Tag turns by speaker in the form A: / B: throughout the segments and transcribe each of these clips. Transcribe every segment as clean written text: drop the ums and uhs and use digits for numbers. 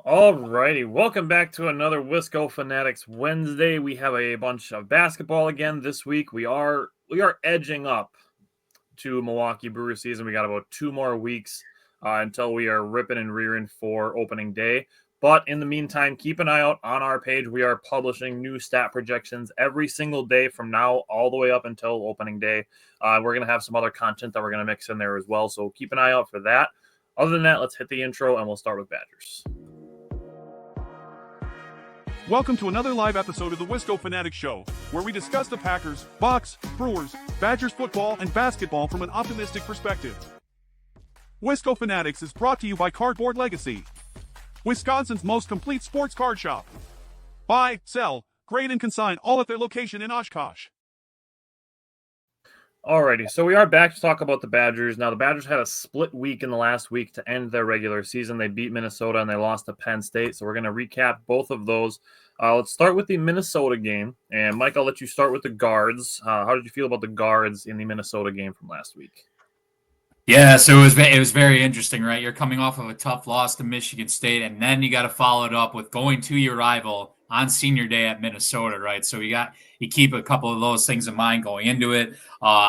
A: Alrighty, welcome back to another Wisco Fanatics Wednesday. We have a bunch of basketball again this week. We are edging up to Milwaukee Brewer season. We got about 2 more weeks until we are ripping and rearing for opening day. But in the meantime, keep an eye out on our page. We are publishing new stat projections every single day from now all the way up until opening day. We're going to have some other content that we're going to mix in there as well. So keep an eye out for that. Other than that, let's hit the intro and we'll start with Badgers.
B: Welcome to another live episode of the Wisco Fanatics Show, where we discuss the Packers, Bucks, Brewers, Badgers football, and basketball from an optimistic perspective. Wisco Fanatics is brought to you by Cardboard Legacy, Wisconsin's most complete sports card shop. Buy, sell, grade, and consign all at their location in Oshkosh.
A: Alrighty, so we are back to talk about the Badgers. Now, the Badgers had a split week in the last week to end their regular season. They beat Minnesota and they lost to Penn State, so we're going to recap both of those. Let's start with the Minnesota game. And, Mike, I'll let you start with the guards. How did you feel about the guards in the Minnesota game from last week?
C: Yeah, so it was very interesting, right? You're coming off of a tough loss to Michigan State, and then you got to follow it up with going to your rival on senior day at Minnesota, right? So you keep a couple of those things in mind going into it.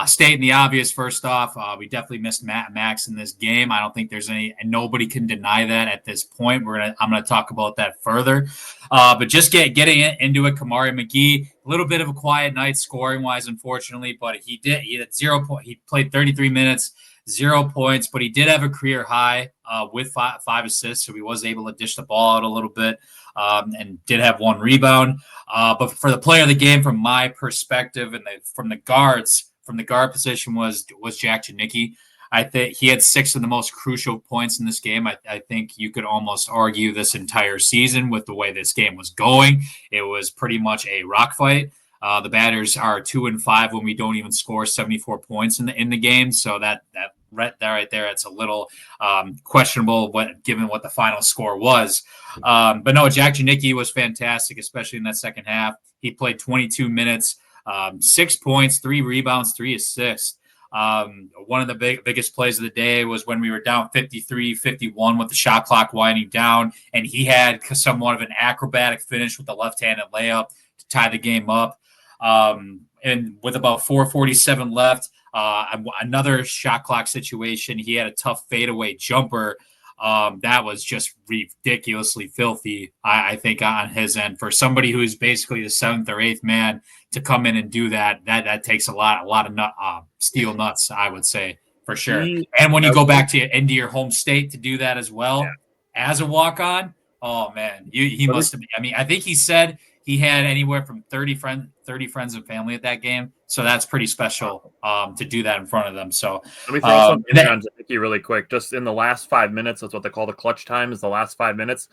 C: Stating the obvious, first off, we definitely missed Max in this game. I don't think there's nobody can deny that at this point. I'm gonna talk about that further. But just getting into it, Kamari McGee, a little bit of a quiet night scoring wise, unfortunately, but he had 0 point. He played 33 minutes. 0 points, but he did have a career high with five assists, so he was able to dish the ball out a little bit and did have 1 rebound. But for the player of the game, from my perspective, and from the guard position was Jack Janicki. I think he had 6 of the most crucial points in this game. I think you could almost argue this entire season with the way this game was going. It was pretty much a rock fight. The Badgers are 2-5 when we don't even score 74 points in the game. So that right there, it's a little questionable given what the final score was. But no, Jack Janicki was fantastic, especially in that second half. He played 22 minutes, 6 points, 3 rebounds, 3 assists. One of the biggest plays of the day was when we were down 53-51 with the shot clock winding down, and he had somewhat of an acrobatic finish with the left-handed layup to tie the game up. And with about 4:47 left, another shot clock situation. He had a tough fadeaway jumper. That was just ridiculously filthy, I think, on his end. For somebody who's basically the 7th or 8th man to come in and do that takes a lot of steel nuts, I would say, for sure. And when you go back into your home state to do that as well, as a walk-on, oh man, he must have been. I mean, I think he said he had anywhere from 30 friends and family at that game. So that's pretty special to do that in front of them. So
A: let me throw something on Janicki really quick. Just in the last 5 minutes, that's what they call the clutch time, is the last 5 minutes.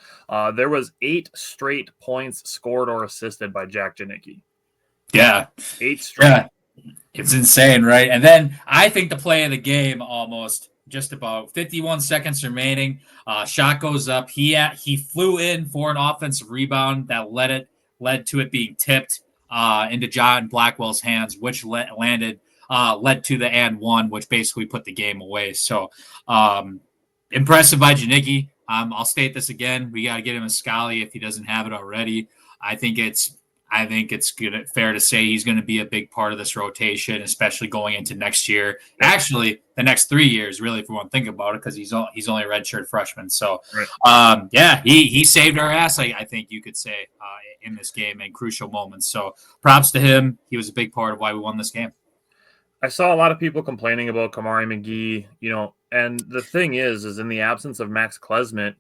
A: There was 8 straight points scored or assisted by Jack Janicki.
C: Yeah.
A: 8 straight.
C: Yeah. It's insane, right? And then I think the play of the game, almost just about 51 seconds remaining. Shot goes up. He flew in for an offensive rebound that led to it being tipped into John Blackwell's hands, which led to the and one, which basically put the game away. So impressive by Janicki. I'll state this again. We got to get him a Scally if he doesn't have it already. I think it's fair to say he's going to be a big part of this rotation, especially going into next year. Actually, the next 3 years, really, if we want to think about it, because he's only a redshirt freshman. So, he saved our ass, I think you could say, in this game in crucial moments. So, props to him. He was a big part of why we won this game.
A: I saw a lot of people complaining about Kamari McGee, and the thing is in the absence of Max Klesmit,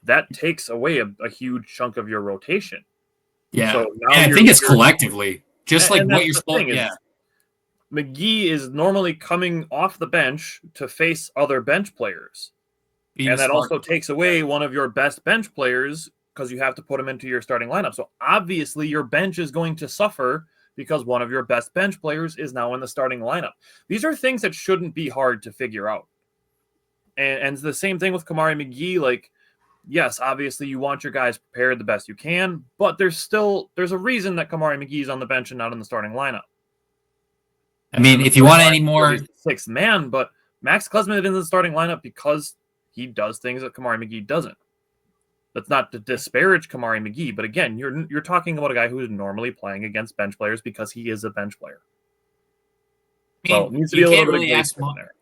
A: that takes away a huge chunk of your rotation.
C: Yeah, so I think it's collectively, just like what you're supposed to. Yeah,
A: McGee is normally coming off the bench to face other bench players, and that also takes away one of your best bench players because you have to put him into your starting lineup. So obviously your bench is going to suffer because one of your best bench players is now in the starting lineup. These are things that shouldn't be hard to figure out. And the same thing with Kamari McGee, like, yes, obviously you want your guys prepared the best you can, but there's a reason that Kamari McGee's on the bench and not in the starting lineup.
C: I mean, if you want any more
A: 6th man, but Max Klesmit is in the starting lineup because he does things that Kamari McGee doesn't. That's not to disparage Kamari McGee, but again, you're talking about a guy who is normally playing against bench players because he is a bench player. So it needs to be a little bit of grace there.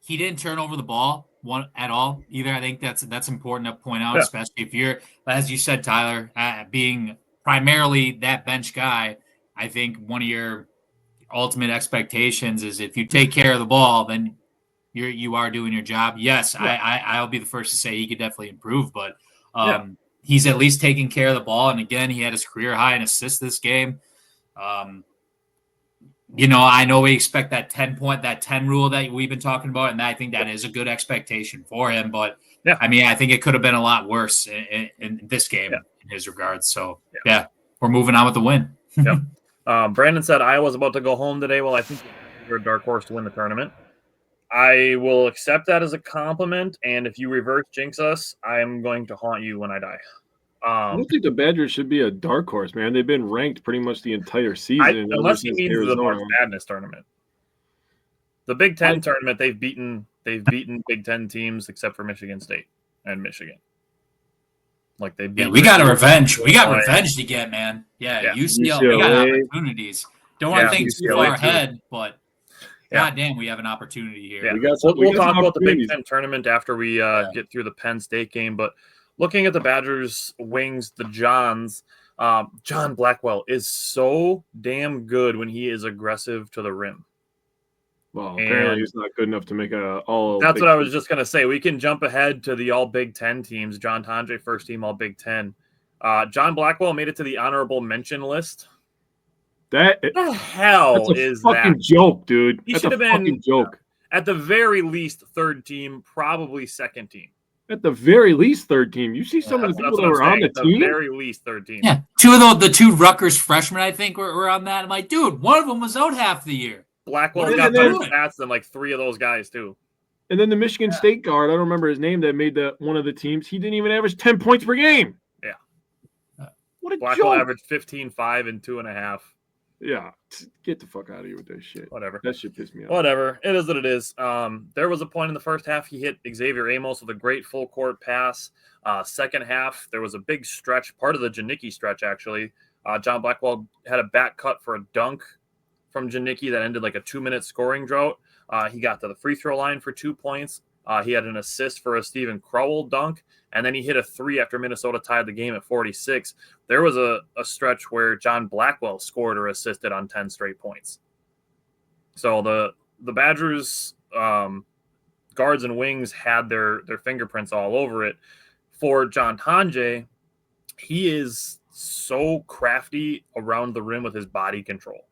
C: He didn't turn over the ball at all either. I think that's important to point out, especially if you're, as you said, Tyler, being primarily that bench guy. I think one of your ultimate expectations is if you take care of the ball, then you are doing your job. Yes, I'll be the first to say he could definitely improve, but he's at least taking care of the ball. And again, he had his career high in assists this game. I know we expect that 10 rule that we've been talking about, and I think that is a good expectation for him. But I mean, I think it could have been a lot worse in this game in his regards. So we're moving on with the win.
A: Brandon said Iowa's about to go home today. Well, I think you're a dark horse to win the tournament. I will accept that as a compliment, and if you reverse jinx us, I am going to haunt you when I die.
D: I don't think the Badgers should be a dark horse, man. They've been ranked pretty much the entire season.
A: Unless he means the March Madness tournament. The Big Ten tournament, they've beaten Big Ten teams except for Michigan State and Michigan. Like they beat
C: we got a revenge. We got revenge to get, man. UCLA, we got opportunities. Don't want to think too far ahead, but God damn, we have an opportunity here.
A: Yeah. We'll talk about the Big Ten tournament after we get through the Penn State game. But looking at the Badgers wings, the Johns, John Blackwell is so damn good when he is aggressive to the rim.
D: Well, apparently he's not good enough to make a all.
A: That's what I was just going to say. We can jump ahead to the all Big Ten teams. John Tonje, first team all Big Ten. John Blackwell made it to the honorable mention list.
D: What
A: the hell is that?
D: Fucking joke, dude.
A: He should have been joke. At the very least, third team, probably second team.
D: At the very least, third team. You see some of the people that were on the team?
A: At the very least, third team.
C: Yeah, two of the two Rutgers freshmen, I think, were on that. I'm like, dude, one of them was out half the year.
A: Blackwell's got better stats than like three of those guys, too.
D: And then the Michigan State guard, I don't remember his name, that made one of the teams. He didn't even average 10 points per game.
A: Yeah.
D: What a
A: Blackwell
D: joke.
A: averaged 15, 5, and 2.5.
D: Yeah, get the fuck out of here with that shit.
A: Whatever.
D: That shit pissed me off.
A: Whatever. It is what it is. There was a point in the first half he hit Xavier Amos with a great full court pass. Second half, there was a big stretch, part of the Janicki stretch, actually. John Blackwell had a back cut for a dunk from Janicki that ended like a 2-minute scoring drought. He got to the free throw line for 2 points. He had an assist for a Stephen Crowell dunk, and then he hit a three after Minnesota tied the game at 46. There was a stretch where John Blackwell scored or assisted on 10 straight points. So the Badgers guards and wings had their fingerprints all over it. For John Tonje, he is so crafty around the rim with his body control.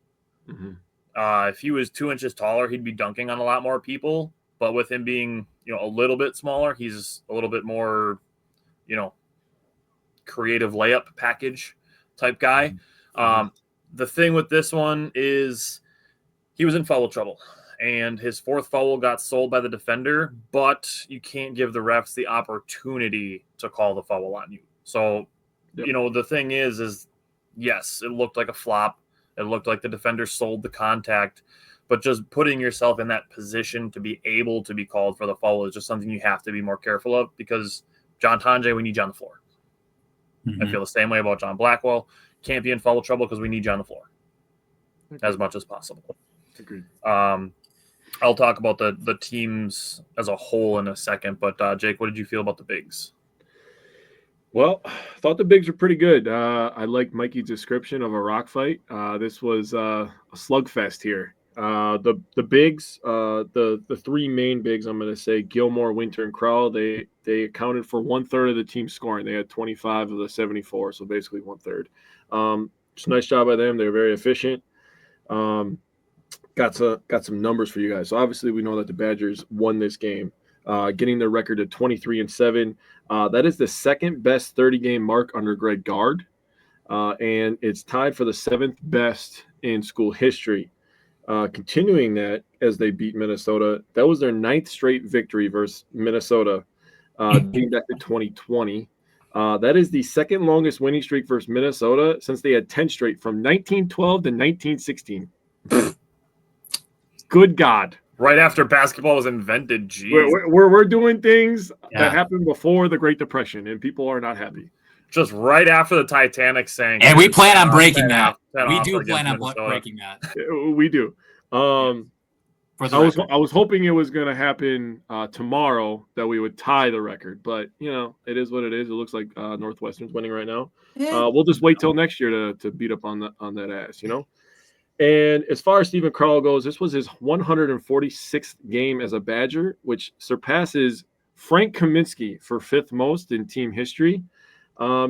D: Mm-hmm.
A: If he was 2 inches taller, he'd be dunking on a lot more people. But with him being, a little bit smaller, he's a little bit more, creative layup package type guy.
D: Mm-hmm.
A: The thing with this one is he was in foul trouble, and his fourth foul got sold by the defender, but you can't give the refs the opportunity to call the foul on you. So, the thing is yes, it looked like a flop. It looked like the defender sold the contact. But just putting yourself in that position to be able to be called for the foul is just something you have to be more careful of, because John Tonje, we need you on the floor. Mm-hmm. I feel the same way about John Blackwell. Can't be in foul trouble because we need you on the floor as much as possible.
D: Agreed.
A: I'll talk about the teams as a whole in a second, but Jake, what did you feel about the bigs?
D: Well, I thought the bigs were pretty good. I liked Mikey's description of a rock fight. This was a slugfest here. The bigs, the three main bigs, I'm going to say Gilmore, Winter, and Crowell, they accounted for 1/3 of the team scoring. They had 25 of the 74, so basically 1/3. Just a nice job by them. They were very efficient. Got some numbers for you guys. So obviously we know that the Badgers won this game, getting their record to 23-7. That is the second best 30-game mark under Greg Gard, and it's tied for the 7th best in school history. Continuing that as they beat Minnesota, that was their 9th straight victory versus Minnesota, dating back to 2020. That is the second longest winning streak versus Minnesota since they had 10 straight from 1912 to 1916. Good God.
A: Right after basketball was invented, geez.
D: We're doing things that happened before the Great Depression, and people are not happy.
A: Just right after the Titanic sank.
C: And we plan on breaking that. We do plan on breaking that.
D: We do. I was hoping it was going to happen tomorrow, that we would tie the record, but it is what it is. It looks like Northwestern's winning right now. We'll just wait till next year to beat up on that ass, And as far as Steven Crowell goes, this was his 146th game as a Badger, which surpasses Frank Kaminsky for 5th most in team history.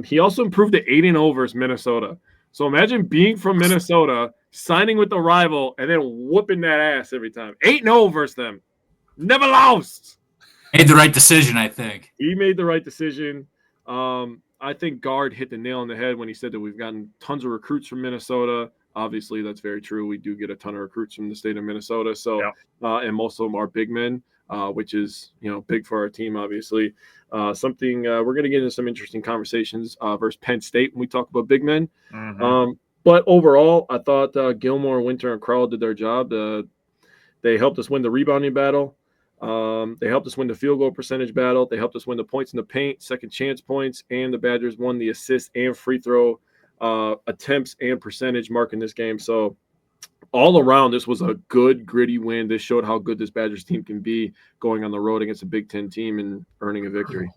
D: He also improved to 8-0 versus Minnesota. So imagine being from Minnesota, signing with the rival, and then whooping that ass every time. 8-0 versus them. Never lost.
C: Made the right decision, I think.
D: He made the right decision. I think Guard hit the nail on the head when he said that we've gotten tons of recruits from Minnesota. Obviously, that's very true. We do get a ton of recruits from the state of Minnesota. So, and most of them are big men, which is, big for our team, obviously. Something we're going to get into some interesting conversations versus Penn State when we talk about big men.
A: Mm-hmm.
D: But overall, I thought Gilmore, Winter, and Crowell did their job. They helped us win the rebounding battle. They helped us win the field goal percentage battle. They helped us win the points in the paint, second chance points, and the Badgers won the assist and free throw attempts and percentage mark in this game. So all around, this was a good, gritty win. This showed how good this Badgers team can be going on the road against a Big Ten team and earning a victory.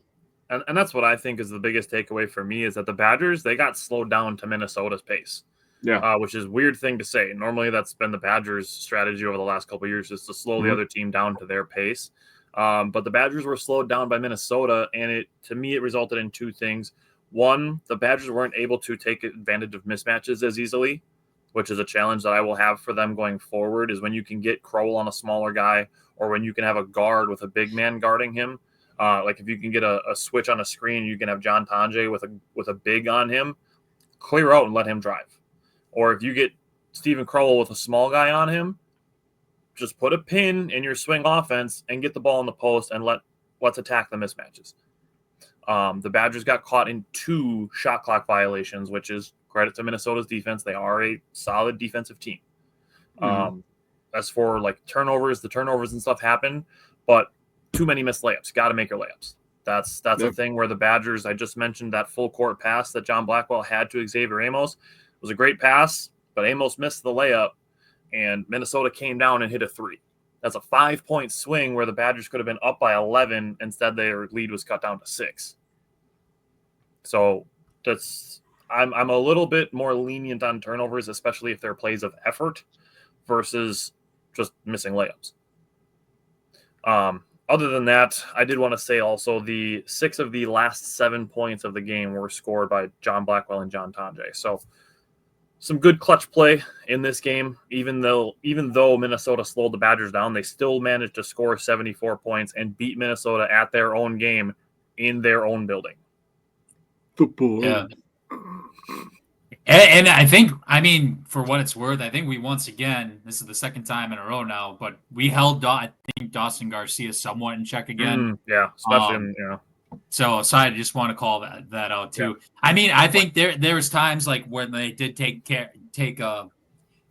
A: And that's what I think is the biggest takeaway for me, is that the Badgers, they got slowed down to Minnesota's pace.
D: Yeah,
A: which is a weird thing to say. Normally, that's been the Badgers' strategy over the last couple of years, is to slow the other team down to their pace. But the Badgers were slowed down by Minnesota, and to me, it resulted in two things. One, the Badgers weren't able to take advantage of mismatches as easily, which is a challenge that I will have for them going forward, is when you can get Crowell on a smaller guy, or when you can have a guard with a big man guarding him. Like if you can get a switch on a screen, you can have John Tanjay with a big on him, clear out and let him drive. Or if you get Steven Crowell with a small guy on him, just put a pin in your swing offense and get the ball in the post, and let's attack the mismatches. The Badgers got caught in 2 shot clock violations, which is credit to Minnesota's defense. They are a solid defensive team. As for like turnovers, the turnovers and stuff happen, but too many missed layups. Got to make your layups. That's a thing where the Badgers, I just mentioned that full court pass that John Blackwell had to Xavier Amos. It was a great pass, but Amos missed the layup, and Minnesota came down and hit a 3. That's a 5-point swing where the Badgers could have been up by 11. Instead, their lead was cut down to 6. So I'm a little bit more lenient on turnovers, especially if they're plays of effort versus just missing layups. Other than that, I did want to say also the 6 of the last 7 points of the game were scored by John Blackwell and John Tanjay. So some good clutch play in this game. Even though Minnesota slowed the Badgers down, they still managed to score 74 points and beat Minnesota at their own game in their own building.
D: Football.
C: Yeah. And I think, for what it's worth, I think we once again, this is the second time in a row now, but we held, I think, Dawson Garcia somewhat in check again.
A: Especially
C: So I just want to call that out too. Yeah. I think there was times like when they did take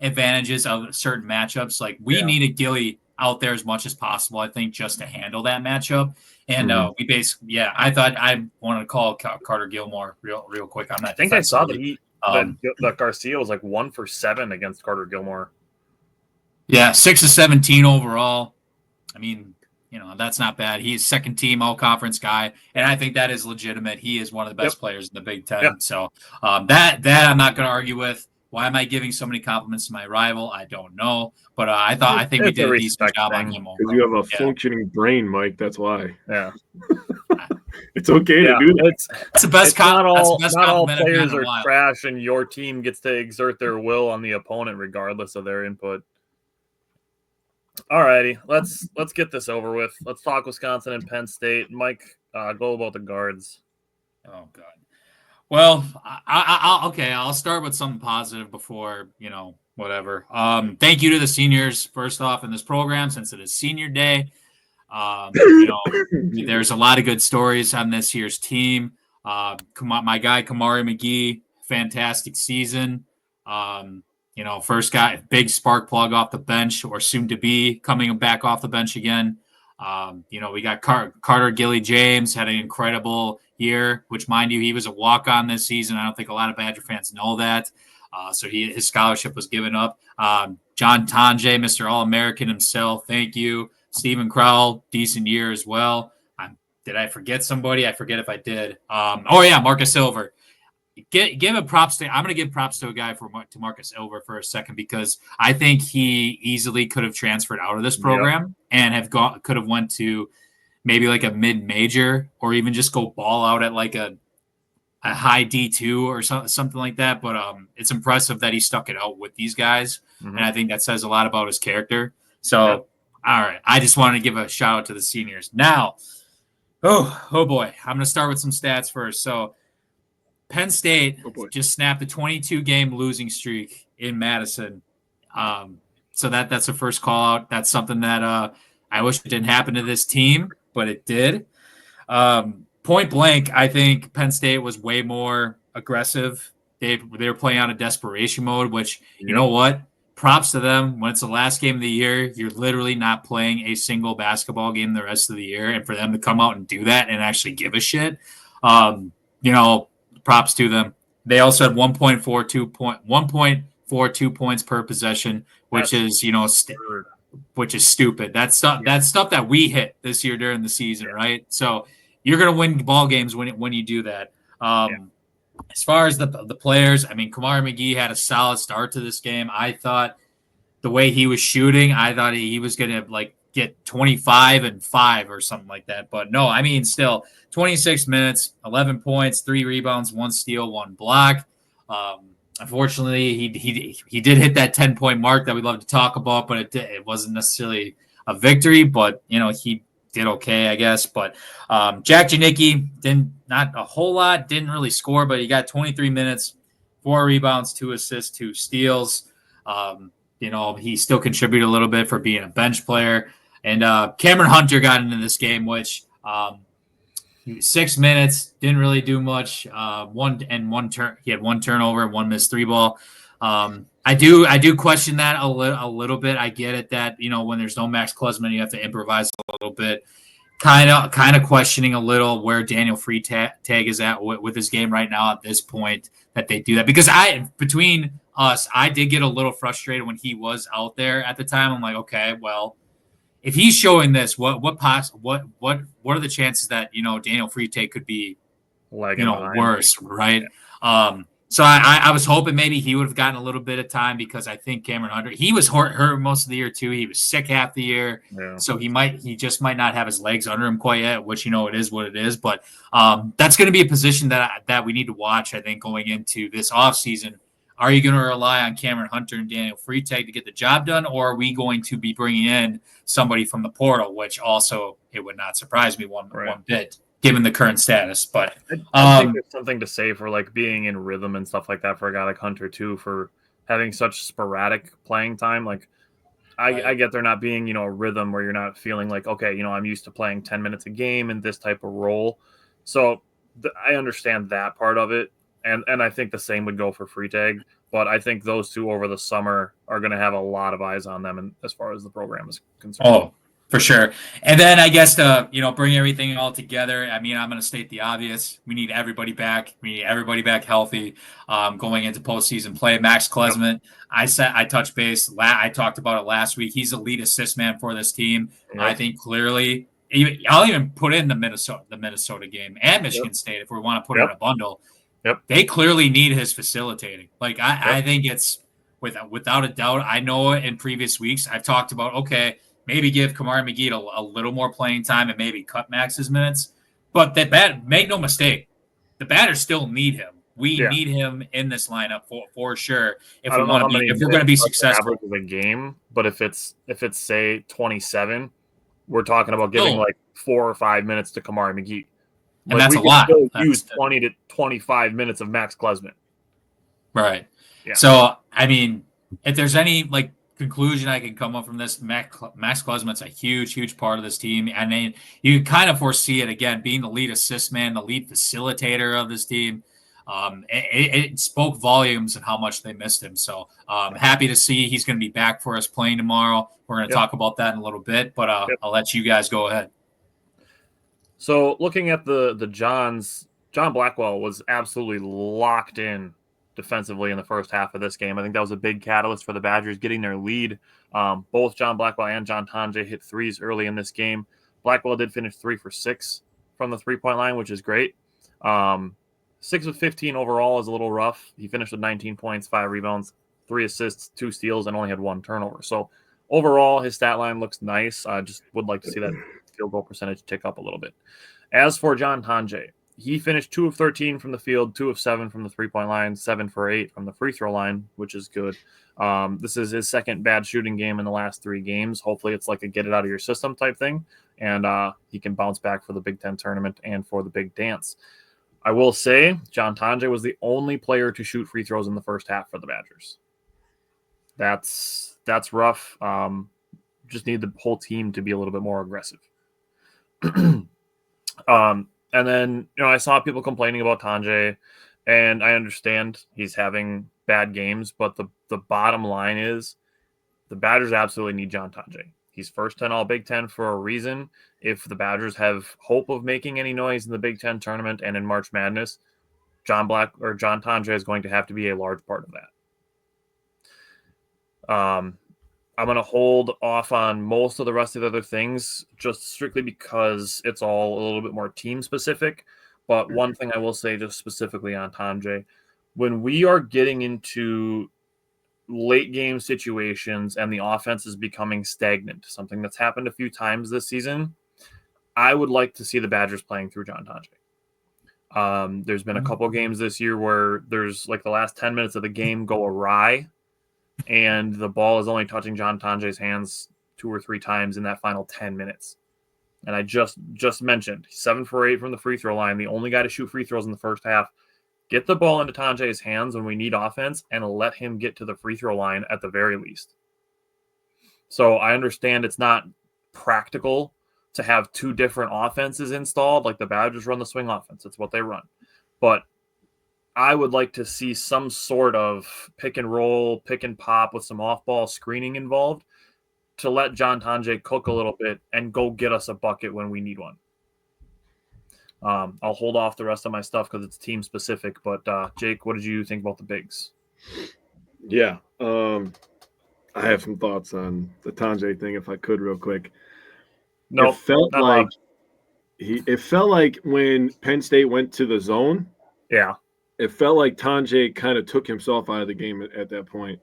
C: advantages of certain matchups. Like we needed Gilly out there as much as possible, I think, just to handle that matchup. And we basically, I thought I wanted to call Carter Gilmore real quick on that.
A: I think I saw that that Garcia was like 1 for 7 against Carter Gilmore.
C: Yeah, 6 of 17 overall. That's not bad. He's second team all conference guy, and I think that is legitimate. He is one of the best players in the Big Ten. Yep. So that I'm not going to argue with. Why am I giving so many compliments to my rival? I don't know, but I think we did a decent job on him.
D: Because you have a functioning brain, Mike. That's why.
A: Yeah.
D: It's okay to do that.
C: It's the best.
A: Not all players are trash, and your team gets to exert their will on the opponent regardless of their input. All righty, let's get this over with. Let's talk Wisconsin and Penn State. Mike, go about the guards.
C: Oh God. Well, I'll start with something positive before whatever. Thank you to the seniors first off in this program, since it is senior day. There's a lot of good stories on this year's team. My guy Kamari McGee, fantastic season. First guy, big spark plug off the bench, or soon to be coming back off the bench again. We got Carter Gilly James had an incredible year, which, mind you, he was a walk-on this season. I don't think a lot of Badger fans know that. So his scholarship was given up. John Tonje, Mr. All-American himself, thank you. Stephen Crowell, decent year as well. Did I forget somebody? I forget if I did. Marcus Silver. Give a props to. I'm going to give props to a guy to Marcus Silver for a second, because I think he easily could have transferred out of this program and could have went to maybe like a mid-major, or even just go ball out at like a high D2 or something like that. But it's impressive that he stuck it out with these guys, and I think that says a lot about his character. So, all right, I just wanted to give a shout out to the seniors. Now, oh boy, I'm going to start with some stats first. So, Penn State just snapped a 22-game losing streak in Madison. So that's a first call out. That's something that I wish it didn't happen to this team, but it did. Point blank, I think Penn State was way more aggressive. They were playing out of desperation mode, which, you know what? Props to them. When it's the last game of the year, you're literally not playing a single basketball game the rest of the year. And for them to come out and do that and actually give a shit, props to them. They also had 1.42 points per possession, which is which is stupid. That's stuff that we hit this year during the season, right? So you're gonna win ball games when you do that. As far as the players, I mean, Kamari McGee had a solid start to this game. I thought the way he was shooting, I thought he was gonna get 25 and 5 or something like that. But no, I mean, still 26 minutes, 11 points, 3 rebounds, 1 steal, 1 block. Unfortunately, he did hit that 10-point mark that we love to talk about, but it wasn't necessarily a victory. But he did okay, I guess. But Jack Janicki not a whole lot, didn't really score, but he got 23 minutes, 4 rebounds, 2 assists, 2 steals. He still contributed a little bit for being a bench player. And Cameron Hunter got into this game, which 6 minutes, didn't really do much. He had 1 turnover, 1 missed 3 ball. I do question that a little bit. I get it that when there's no Max Klesman, you have to improvise a little bit. Kind of questioning a little where Daniel Freitag is at with his game right now at this point that they do that, because between us, I did get a little frustrated when he was out there at the time. I'm like, okay, well, if he's showing this, what are the chances that Daniel Freitag could be worse, right? So I was hoping maybe he would have gotten a little bit of time, because I think Cameron Hunter, he was hurt most of the year too. He was sick half the year, so he just might not have his legs under him quite yet. Which it is what it is. But that's going to be a position that we need to watch, I think, going into this offseason. Are you going to rely on Cameron Hunter and Daniel Freitag to get the job done, or are we going to be bringing in somebody from the portal? Which also, it would not surprise me one bit, given the current status. But
A: I think there's something to say for being in rhythm and stuff like that for a guy like Hunter too, for having such sporadic playing time. I get there not being a rhythm where you're not feeling like, okay, I'm used to playing 10 minutes a game in this type of role. So I understand that part of it. And I think the same would go for Freitag, but I think those two over the summer are going to have a lot of eyes on them, and as far as the program is concerned.
C: Oh, for sure. And then I guess to bring everything all together, I mean, I'm going to state the obvious: we need everybody back. We need everybody back healthy going into postseason play. Max Klesman, I touched base. I talked about it last week. He's a lead assist man for this team. Yep. I think clearly. I'll even put in the Minnesota game and Michigan State if we want to put it in a bundle.
A: Yep.
C: They clearly need his facilitating. I think it's without a doubt. I know in previous weeks I've talked about, okay, maybe give Kamari McGee a little more playing time and maybe cut Max's minutes. But make no mistake, the Batters still need him. We need him in this lineup for sure if we're going to be successful.
A: Average of a game, but if it's say 27, we're talking about giving 4 or 5 minutes to Kamari McGee.
C: And that's a lot.
A: Use 20 to 25 minutes of Max Klesman.
C: Right.
A: Yeah.
C: So, I mean, if there's any conclusion I can come up from this, Max Klesman's a huge part of this team. And then you kind of foresee it again, being the lead assist man, the lead facilitator of this team. it spoke volumes of how much they missed him. So happy to see he's going to be back for us playing tomorrow. We're going to talk about that in a little bit, but I'll let you guys go ahead.
A: So looking at the Johns, John Blackwell was absolutely locked in defensively in the first half of this game. I think that was a big catalyst for the Badgers getting their lead. Both John Blackwell and John Tonje hit threes early in this game. Blackwell did finish 3 for 6 from the three-point line, which is great. 6 of 15 overall is a little rough. He finished with 19 points, 5 rebounds, 3 assists, 2 steals, and only had 1 turnover. So overall, his stat line looks nice. I just would like to see that field goal percentage tick up a little bit. As for John Tonje, he finished 2 of 13 from the field, 2 of 7 from the three-point line, 7 for 8 from the free throw line, which is good. This is his second bad shooting game in the last 3 games. Hopefully it's like a get it out of your system type thing, and he can bounce back for the Big Ten tournament and for the big dance. I will say John Tonje was the only player to shoot free throws in the first half for the Badgers. That's rough. Just need the whole team to be a little bit more aggressive. And then, I saw people complaining about Tonje, and I understand he's having bad games, but the bottom line is the Badgers absolutely need John Tonje. He's first 10 all Big Ten for a reason. If the Badgers have hope of making any noise in the Big Ten tournament and in March Madness, John Tonje is going to have to be a large part of that. I'm going to hold off on most of the rest of the other things just strictly because it's all a little bit more team specific. But one thing I will say just specifically on Tonje, when we are getting into late game situations and the offense is becoming stagnant, something that's happened a few times this season, I would like to see the Badgers playing through John Tonje. There's been a couple games this year where there's like the last 10 minutes of the game go awry, and the ball is only touching John Tonje's hands 2 or 3 times in that final 10 minutes. And I just mentioned 7 for 8 from the free throw line, the only guy to shoot free throws in the first half. Get the ball into Tonje's hands when we need offense and let him get to the free throw line at the very least. So I understand it's not practical to have 2 different offenses installed. Like the Badgers run the swing offense. That's what they run. But I would like to see some sort of pick and roll, pick and pop with some off-ball screening involved to let John Tonje cook a little bit and go get us a bucket when we need one. I'll hold off the rest of my stuff because it's team specific. But Jake, what did you think about the bigs?
D: Yeah, I have some thoughts on the Tonje thing if I could real quick.
A: No,
D: it felt like when Penn State went to the zone.
A: Yeah.
D: It felt like Tonje kind of took himself out of the game at that point.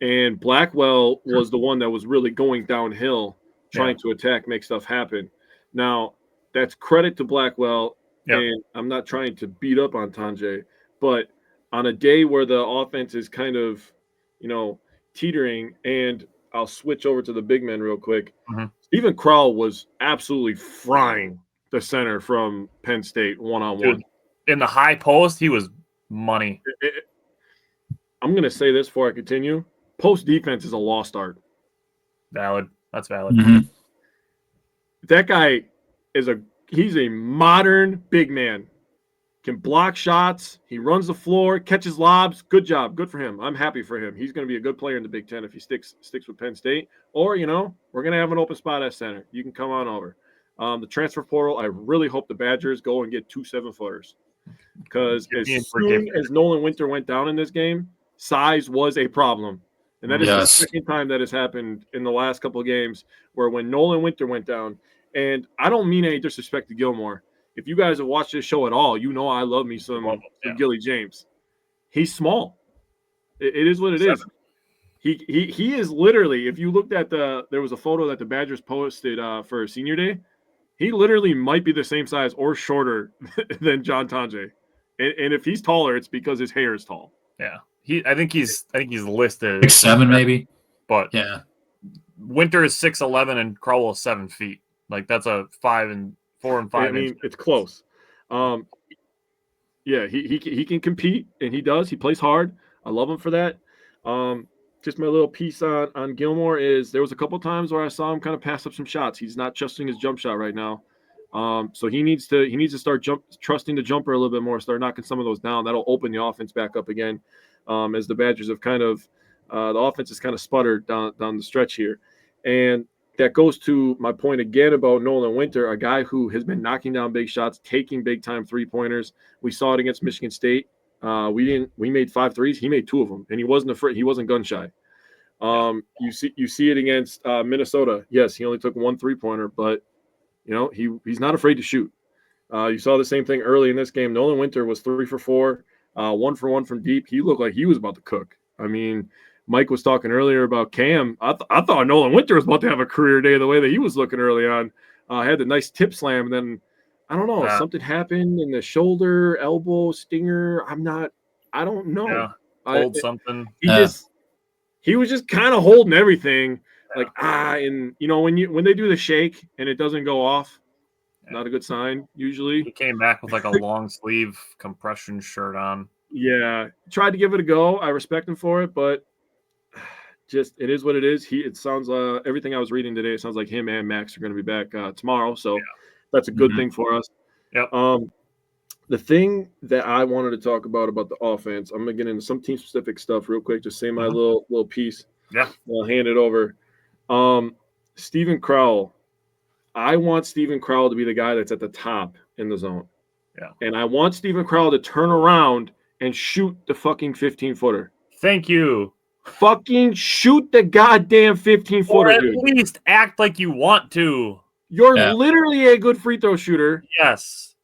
D: And Blackwell was the one that was really going downhill, trying to attack, make stuff happen. Now, that's credit to Blackwell, and I'm not trying to beat up on Tonje, but on a day where the offense is kind of, teetering, and I'll switch over to the big men real quick.
A: Mm-hmm.
D: Stephen Crowell was absolutely frying the center from Penn State one-on-one.
A: Dude, in the high post, he was money.
D: I'm going to say this before I continue. Post defense is a lost art.
A: Valid. That's valid.
C: Mm-hmm.
D: That guy he's a modern big man. Can block shots. He runs the floor, catches lobs. Good job. Good for him. I'm happy for him. He's going to be a good player in the Big Ten if he sticks with Penn State. Or, we're going to have an open spot at center. You can come on over. The transfer portal, I really hope the Badgers go and get 2 7-footers. Because as soon as Nolan Winter went down in this game, size was a problem. And that is the second time that has happened in the last couple of games where when Nolan Winter went down, and I don't mean any disrespect to Gilmore. If you guys have watched this show at all, I love me some Gilly James. He's small. It is what it is. He is literally, if you looked at there was a photo that the Badgers posted for Senior Day, he literally might be the same size or shorter than John Tonje. And if he's taller, it's because his hair is tall.
A: Yeah. I think he's listed
C: 6'7" maybe.
A: But
C: yeah.
A: Winter is 6'11" and Crowell is 7 feet. Like that's a 4 and 5.
D: I mean, it's close. Yeah, he can compete, and he does. He plays hard. I love him for that. Just my little piece on Gilmore is there was a couple times where I saw him kind of pass up some shots. He's not trusting his jump shot right now. So he needs to start trusting the jumper a little bit more, start knocking some of those down. That'll open the offense back up again, as the Badgers have kind of the offense has kind of sputtered down the stretch here. And that goes to my point again about Nolan Winter, a guy who has been knocking down big shots, taking big time 3-pointers. We saw it against Michigan State. We made 5 threes. He made 2 of them, and he wasn't afraid. He wasn't gun shy. You see it against Minnesota. Yes, he only took 1 3-pointer, but he's not afraid to shoot. You saw the same thing early in this game. Nolan Winter was 3 for 4, 1 for 1 from deep. He looked like he was about to cook. I mean, Mike was talking earlier about Cam. I thought Nolan Winter was about to have a career day the way that he was looking early on. Had the nice tip slam, and then I don't know, something happened in the shoulder, elbow, stinger. I don't know.
A: Hold something.
D: He was just kind of holding everything, and when they do the shake and it doesn't go off, not a good sign usually.
A: He came back with like a long sleeve compression shirt on.
D: Yeah, tried to give it a go. I respect him for it, but just it is what it is. It sounds everything I was reading today. It sounds like him and Max are going to be back tomorrow, so that's a good thing for us.
A: Yep.
D: The thing that I wanted to talk about the offense, I'm gonna get into some team specific stuff real quick. Just say my little piece.
A: Yeah.
D: I'll hand it over. Steven Crowell. I want Steven Crowell to be the guy that's at the top in the zone.
A: Yeah.
D: And I want Steven Crowell to turn around and shoot the fucking 15-footer.
A: Thank you.
D: Fucking shoot the goddamn 15-footer,
A: or at
D: dude.
A: least act like you want to.
D: You're literally a good free throw shooter.
A: Yes.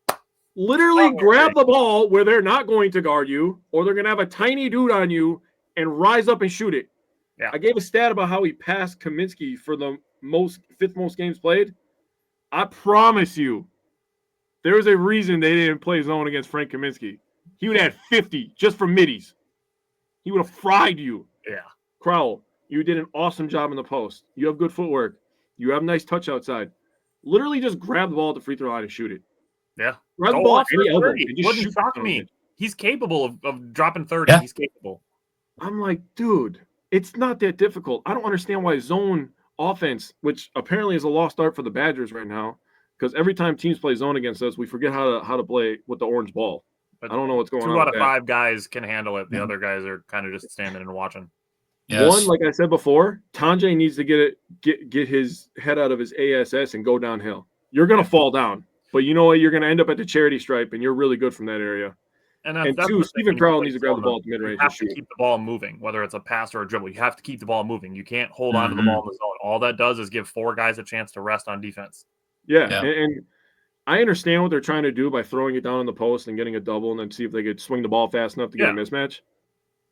D: Literally grab the ball where they're not going to guard you, or they're going to have a tiny dude on you and rise up and shoot it.
A: Yeah.
D: I gave a stat about how he passed Kaminsky for the fifth most games played. I promise you, there's a reason they didn't play zone against Frank Kaminsky. He would have had 50 just from middies. He would have fried you.
A: Yeah.
D: Crowell, you did an awesome job in the post. You have good footwork. You have nice touch outside. Literally just grab the ball at the free throw line and shoot it.
A: Yeah.
D: Grab the ball at any elbow.
A: Wouldn't shock me. He's capable of dropping 30. Yeah. He's capable.
D: I'm like, dude, it's not that difficult. I don't understand why zone offense, which apparently is a lost art for the Badgers right now, because every time teams play zone against us, we forget how to play with the orange ball. But I don't know what's going on.
A: 2 out of 5 guys can handle it. The other guys are kind of just standing and watching.
D: Yes. One, like I said before, Tanjay needs to get his head out of his ASS and go downhill. You're going to fall down, but you know what? You're going to end up at the charity stripe, and you're really good from that area. And 2, Steven Crowell needs to grab the ball at the mid-range.
A: You have to keep the ball moving, whether it's a pass or a dribble. You have to keep the ball moving. You can't hold on to the ball in the zone. All that does is give 4 guys a chance to rest on defense.
D: Yeah. And I understand what they're trying to do by throwing it down in the post and getting a double and then see if they could swing the ball fast enough to get a mismatch.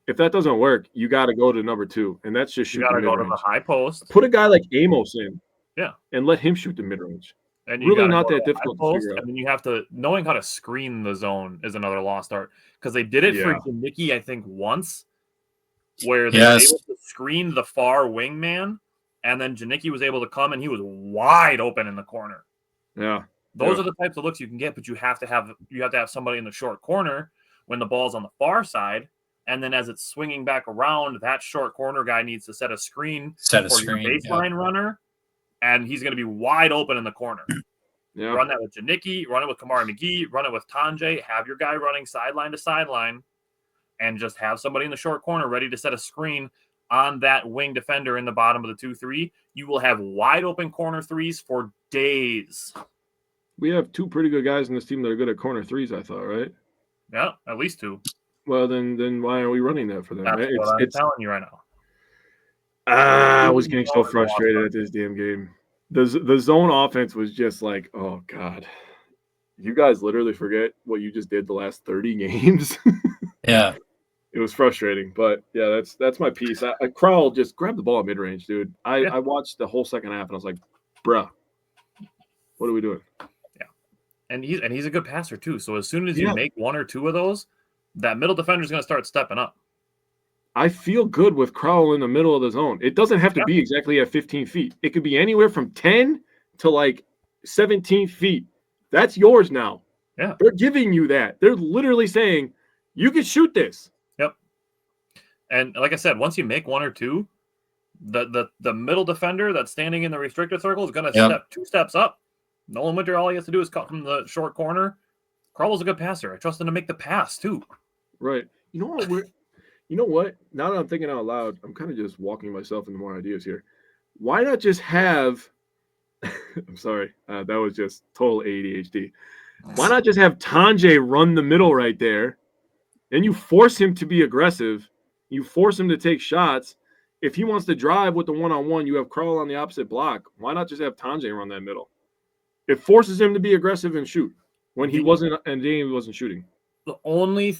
D: If that doesn't work, you got to go to number 2, and that's just shooting.
A: You got to go to the high post.
D: Put a guy like Amos in.
A: Yeah.
D: And let him shoot the mid-range.
A: And you
D: really not that difficult to figure out.
A: And then you have to knowing how to screen the zone is another lost art, because they did it for Janicki, I think, once, where they were able to screen the far wingman, and then Janicki was able to come and he was wide open in the corner.
D: Yeah,
A: those are the types of looks you can get, but you have to have somebody in the short corner when the ball's on the far side, and then as it's swinging back around, that short corner guy needs to set a screen for your baseline runner. And he's going to be wide open in the corner.
D: Yeah.
A: Run that with Janicki, run it with Kamari McGee, run it with Tanjay, have your guy running sideline to sideline, and just have somebody in the short corner ready to set a screen on that wing defender in the bottom of the 2-3. You will have wide open corner threes for days.
D: We have 2 pretty good guys in this team that are good at corner threes, I thought, right?
A: Yeah, at least 2.
D: Well, then why are we running that for them?
A: That's what I'm telling you right now.
D: I was getting so frustrated at this damn game. The zone offense was just like, oh, God. You guys literally forget what you just did the last 30 games.
C: Yeah.
D: It was frustrating. But, yeah, that's my piece. Crowell just grabbed the ball at mid-range, dude. I watched the whole second half, and I was like, bruh, what are we doing?
A: Yeah. And he's a good passer, too. So as soon as you make 1 or 2 of those, that middle defender is going to start stepping up.
D: I feel good with Crowell in the middle of the zone. It doesn't have to be exactly at 15 feet. It could be anywhere from 10 to like 17 feet. That's yours now.
A: Yeah.
D: They're giving you that. They're literally saying, you can shoot this.
A: Yep. And like I said, once you make 1 or 2, the middle defender that's standing in the restricted circle is going to step 2 steps up. Nolan Winter, all he has to do is cut from the short corner. Carl's a good passer. I trust him to make the pass too.
D: Right. You know what? Now that I'm thinking out loud, I'm kind of just walking myself into more ideas here. Why not just have? I'm sorry, that was just total ADHD. Why not just have Tanjay run the middle right there? Then you force him to be aggressive. You force him to take shots. If he wants to drive with the one-on-one, you have Carl on the opposite block. Why not just have Tanjay run that middle? It forces him to be aggressive and shoot when he wasn't, and Damian wasn't shooting.
A: The only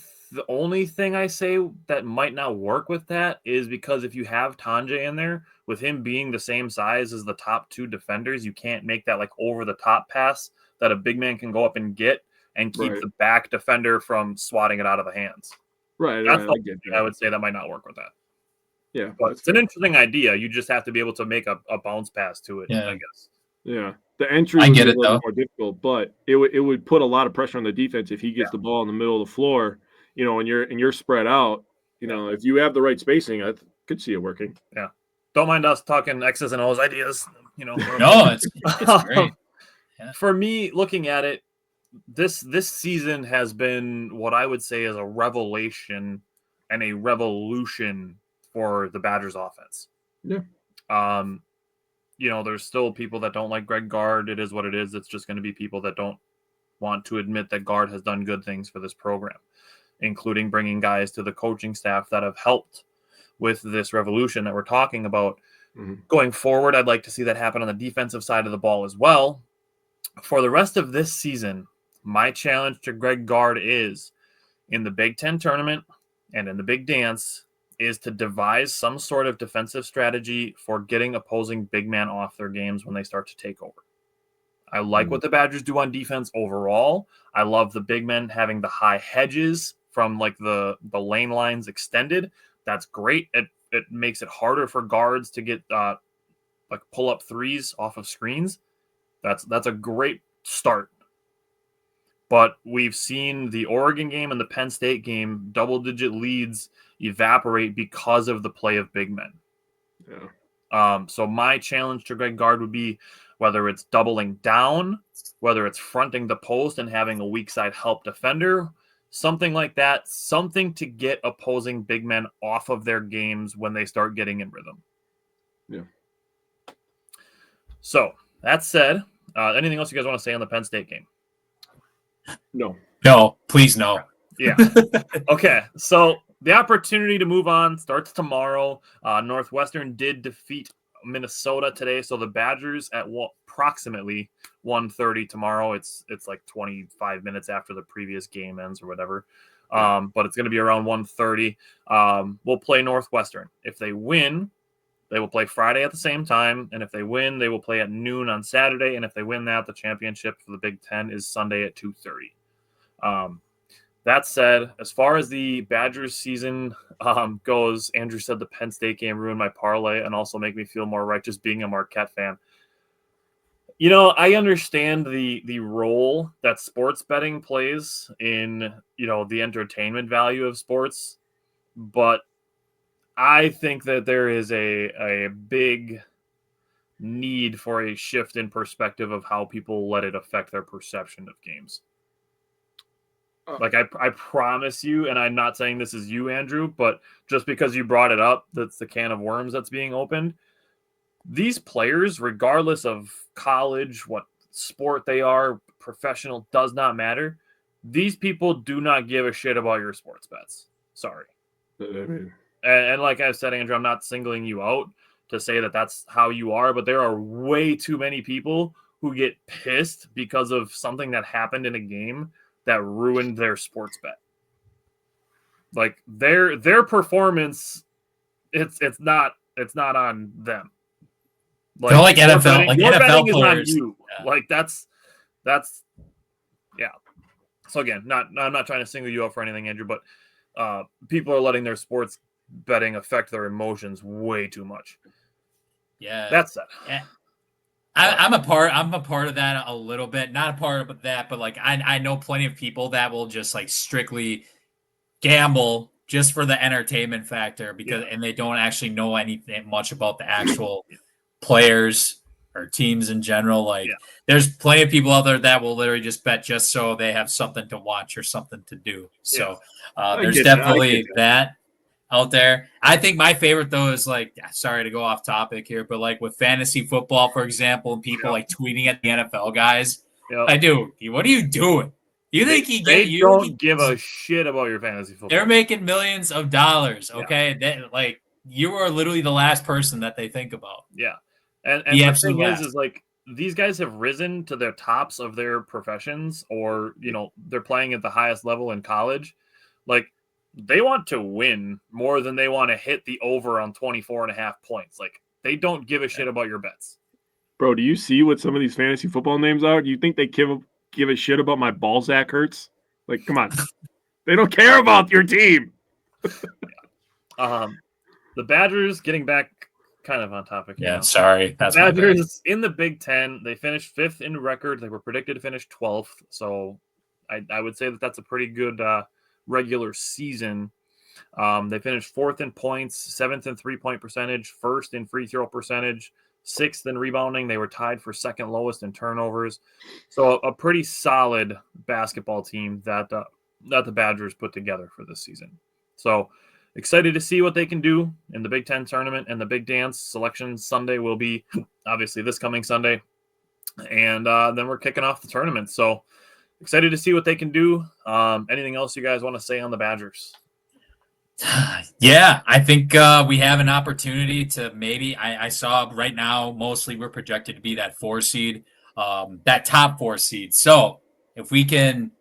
A: thing I say that might not work with that is because if you have Tanjay in there, with him being the same size as the top two defenders, you can't make that like over the top pass that a big man can go up and get and keep the back defender from swatting it out of the hands.
D: Right.
A: That's the thing I would say that might not work with that.
D: Yeah.
A: But it's an interesting idea. You just have to be able to make a bounce pass to it, I guess.
D: Yeah. The entry
C: I
D: would
C: get
D: be
C: it,
D: a little
C: though.
D: more difficult, but it would put a lot of pressure on the defense if he gets the ball in the middle of the floor, and you're spread out. If you have the right spacing, I could see it working.
A: Yeah. Don't mind us talking X's and O's ideas.
C: No, it's great. Yeah.
A: For me, looking at it, this season has been what I would say is a revelation and a revolution for the Badgers offense.
D: Yeah.
A: There's still people that don't like Greg Gard. It is what it is. It's just going to be people that don't want to admit that Gard has done good things for this program, including bringing guys to the coaching staff that have helped with this revolution that we're talking about.
D: Mm-hmm.
A: Going forward, I'd like to see that happen on the defensive side of the ball as well. For the rest of this season, my challenge to Greg Gard is, in the Big Ten tournament and in the Big Dance, is to devise some sort of defensive strategy for getting opposing big man off their games when they start to take over. I like what the Badgers do on defense overall. I love the big men having the high hedges from like the lane lines extended. That's great. It makes it harder for guards to get like pull up threes off of screens. That's a great start. But we've seen the Oregon game and the Penn State game, double-digit leads evaporate because of the play of big men.
D: Yeah.
A: So my challenge to Greg Gard would be, whether it's doubling down, whether it's fronting the post and having a weak side help defender, something like that, something to get opposing big men off of their games when they start getting in rhythm.
D: Yeah.
A: So that said, anything else you guys want to say on the Penn State game?
C: No, please no.
A: Yeah. Okay. So the opportunity to move on starts tomorrow. Northwestern did defeat Minnesota today. So the Badgers at approximately 1:30 tomorrow. It's like 25 minutes after the previous game ends or whatever. But it's going to be around 1:30. We'll play Northwestern. If they win, they will play Friday at the same time. And if they win, they will play at noon on Saturday. And if they win that, the championship for the Big Ten is Sunday at 2:30. That said, as far as the Badgers season goes, Andrew said the Penn State game ruined my parlay and also make me feel more righteous being a Marquette fan. I understand the role that sports betting plays in, the entertainment value of sports, but I think that there is a big need for a shift in perspective of how people let it affect their perception of games. Like I promise you, and I'm not saying this is you, Andrew, but just because you brought it up, that's the can of worms that's being opened. These players, regardless of college, what sport they are, professional, does not matter. These people do not give a shit about your sports bets. Sorry. And like I said, Andrew, I'm not singling you out to say that that's how you are, but there are way too many people who get pissed because of something that happened in a game that ruined their sports bet. Like their performance, it's not on them.
C: Like NFL,
A: betting,
C: like
A: your
C: NFL
A: betting
C: players.
A: Is on you.
C: Yeah.
A: Like that's yeah. So again, I'm not trying to single you out for anything, Andrew, but people are letting their sports betting affect their emotions way too much.
C: Yeah,
A: that's it.
C: Yeah. I'm a part of that a little bit. Not a part of that, but like I know plenty of people that will just like strictly gamble just for the entertainment factor and they don't actually know anything much about the actual players or teams in general. Like,
A: Yeah.
C: there's plenty of people out there that will literally just bet just so they have something to watch or something to do. So there's definitely that out there. I think my favorite though is like, sorry to go off topic here, but like with fantasy football, for example, and people like tweeting at the NFL guys. I do. What are you doing? You think
A: they don't give a shit about your fantasy football?
C: They're making millions of dollars. Okay, like you are literally the last person that they think about.
A: Yeah, and the thing is like these guys have risen to their tops of their professions, or they're playing at the highest level in college. Like, they want to win more than they want to hit the over on 24.5 points. Like, they don't give a shit about your bets.
D: Bro, do you see what some of these fantasy football names are? Do you think they give a shit about my ball sack hurts? Like, come on. They don't care about your team.
A: The Badgers, getting back kind of on topic.
C: Yeah, sorry.
A: That's Badgers in the Big Ten. They finished 5th in record. They were predicted to finish 12th. So I would say that's a pretty good regular season. They finished 4th in points, 7th in 3-point percentage, 1st in free throw percentage, 6th in rebounding. They were tied for 2nd lowest in turnovers. So a pretty solid basketball team that the Badgers put together for this season. So excited to see what they can do in the Big Ten tournament and the Big Dance. Selection Sunday will be obviously this coming Sunday. And then we're kicking off the tournament. So excited to see what they can do. Anything else you guys want to say on the Badgers?
C: Yeah, I think we have an opportunity to maybe, I saw right now, mostly we're projected to be that 4 seed, that top 4 seed. So if we can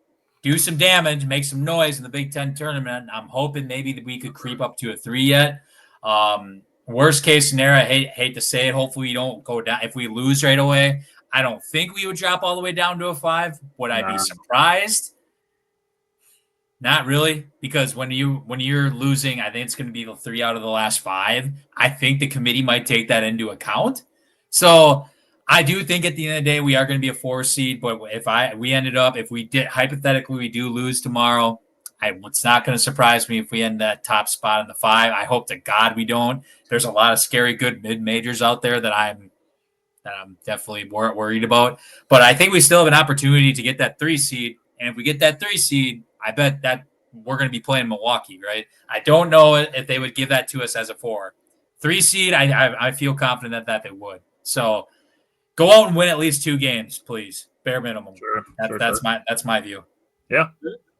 C: do some damage, make some noise in the Big Ten tournament, I'm hoping maybe that we could creep up to a 3 yet. Worst case scenario, I hate to say it, hopefully we don't go down. If we lose right away, I don't think we would drop all the way down to a 5. Would I be surprised? Not really, because when you're losing, I think it's going to be the 3 out of the last 5. I think the committee might take that into account. So I do think at the end of the day we are going to be a 4 seed. But if we did hypothetically we do lose tomorrow, it's not going to surprise me if we end that top spot in the 5. I hope to God we don't. There's a lot of scary good mid majors out there that I'm definitely worried about. But I think we still have an opportunity to get that 3 seed. And if we get that 3 seed, I bet that we're going to be playing Milwaukee, right? I don't know if they would give that to us as a 4. 3 seed, I feel confident that they would. So go out and win at least 2 games, please. Bare minimum.
A: Sure,
C: that's my view.
A: Yeah.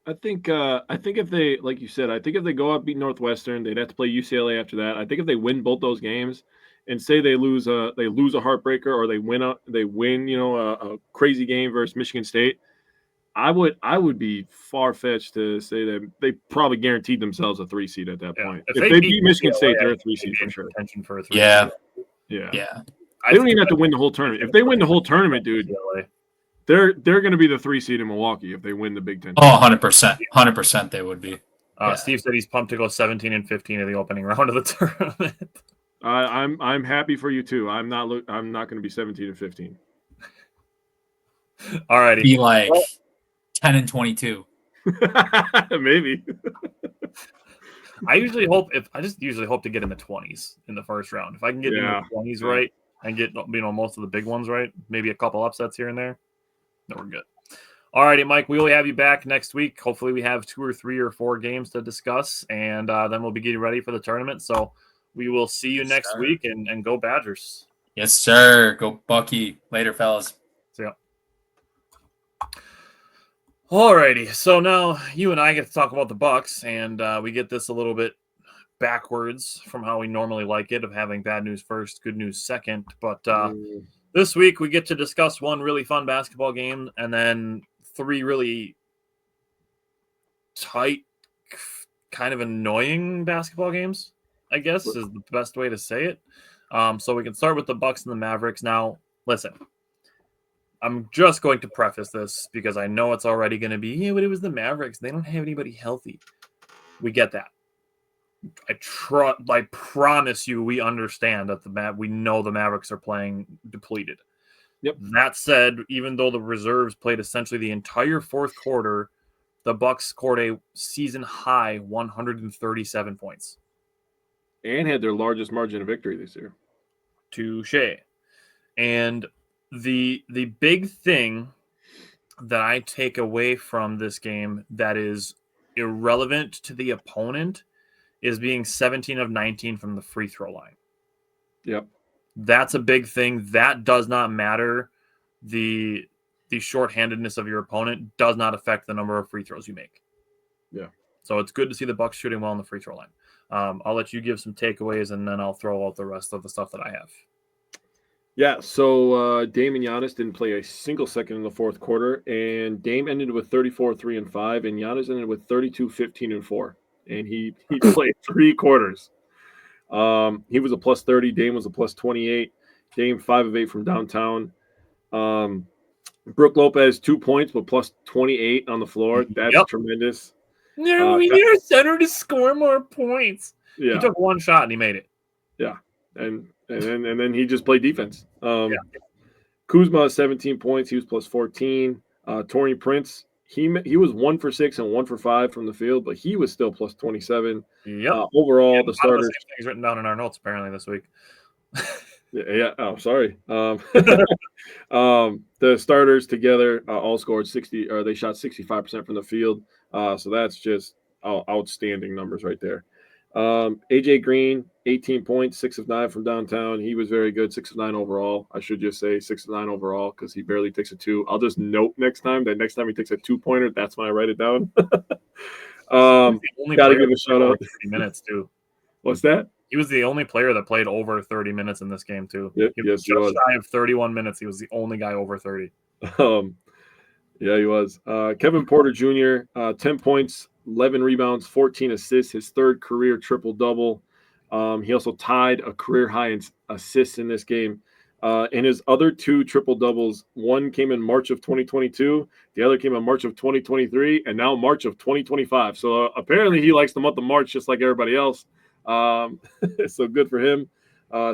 D: I think if they, like you said, I think if they go out beat Northwestern, they'd have to play UCLA after that. I think if they win both those games and say they lose a heartbreaker, or they win a crazy game versus Michigan State, I would be far-fetched to say that they probably guaranteed themselves a 3 seed at that point. If they beat Michigan State, they're a 3 seed for sure.
A: For a 3
C: yeah.
A: seed.
C: Yeah.
D: They don't even have to win the whole tournament. If they win the whole tournament, dude, they're going to be the 3 seed in Milwaukee if they win the Big Ten.
C: Oh, 100%. 100% they would be.
A: Steve said he's pumped to go 17-15 in the opening round of the tournament.
D: I'm happy for you too. I'm not going to be 17-15.
A: All righty.
C: Be like 10-22.
D: Maybe.
A: I just usually hope to get in the 20s in the first round. If I can get in the 20s right and get most of the big ones right, maybe a couple upsets here and there, then we're good. All righty, Mike, we will have you back next week. Hopefully we have 2 or 3 or 4 games to discuss, and then we'll be getting ready for the tournament. So we will see you next week, and go Badgers.
C: Yes, sir. Go Bucky. Later, fellas.
A: See ya. Alrighty, so now you and I get to talk about the Bucks, and we get this a little bit backwards from how we normally like it, of having bad news first, good news second. But this week we get to discuss 1 really fun basketball game, and then 3 really tight, kind of annoying basketball games, I guess is the best way to say it. So we can start with the Bucks and the Mavericks. Now, listen. I'm just going to preface this because I know it's already going to be, but it was the Mavericks. They don't have anybody healthy. We get that. I promise you, we understand that we know the Mavericks are playing depleted.
D: Yep.
A: That said, even though the reserves played essentially the entire fourth quarter, the Bucks scored a season high 137 points.
D: And had their largest margin of victory this year.
A: Touché. And the big thing that I take away from this game that is irrelevant to the opponent is being 17 of 19 from the free throw line.
D: Yep.
A: That's a big thing. That does not matter. The shorthandedness of your opponent does not affect the number of free throws you make.
D: Yeah.
A: So it's good to see the Bucks shooting well on the free throw line. I'll let you give some takeaways, and then I'll throw out the rest of the stuff that I have.
D: Yeah, so Dame and Giannis didn't play a single second in the fourth quarter, and Dame ended with 34, 3, and 5, and Giannis ended with 32, 15, and 4. And he played 3 quarters. He was a plus 30. Dame was a plus 28. Dame 5 of 8 from downtown. Brook Lopez 2 points, but plus 28 on the floor. That's tremendous.
A: No, we need our center to score more points.
D: Yeah.
A: He took one shot and he made it.
D: Yeah, and then he just played defense. Kuzma 17 points. He was plus 14. Taurean Prince, he was 1 for 6 and 1 for 5 from the field, but he was still plus 27.
A: Yep.
D: Overall, the starters.
A: The same things written down in our notes apparently this week.
D: Yeah. Oh, sorry. The starters together all scored 60, or they shot 65% from the field. So that's just outstanding numbers right there. AJ Green, 18 points, 6 of 9 from downtown. He was very good, 6 of 9 overall. I should just say 6 of 9 overall because he barely takes a 2. I'll just note next time he takes a 2-pointer, that's when I write it down. Got to give a shout out.
A: 30 minutes too.
D: What's that?
A: He was the only player that played over 30 minutes in this game too.
D: Yep,
A: he was just shy of 31 minutes. He was the only guy over 30.
D: Yeah, he was. Kevin Porter Jr., 10 points, 11 rebounds, 14 assists, his 3rd career triple-double. He also tied a career high in assists in this game. In his other 2 triple-doubles, one came in March of 2022, the other came in March of 2023, and now March of 2025. So apparently he likes the month of March just like everybody else. So good for him.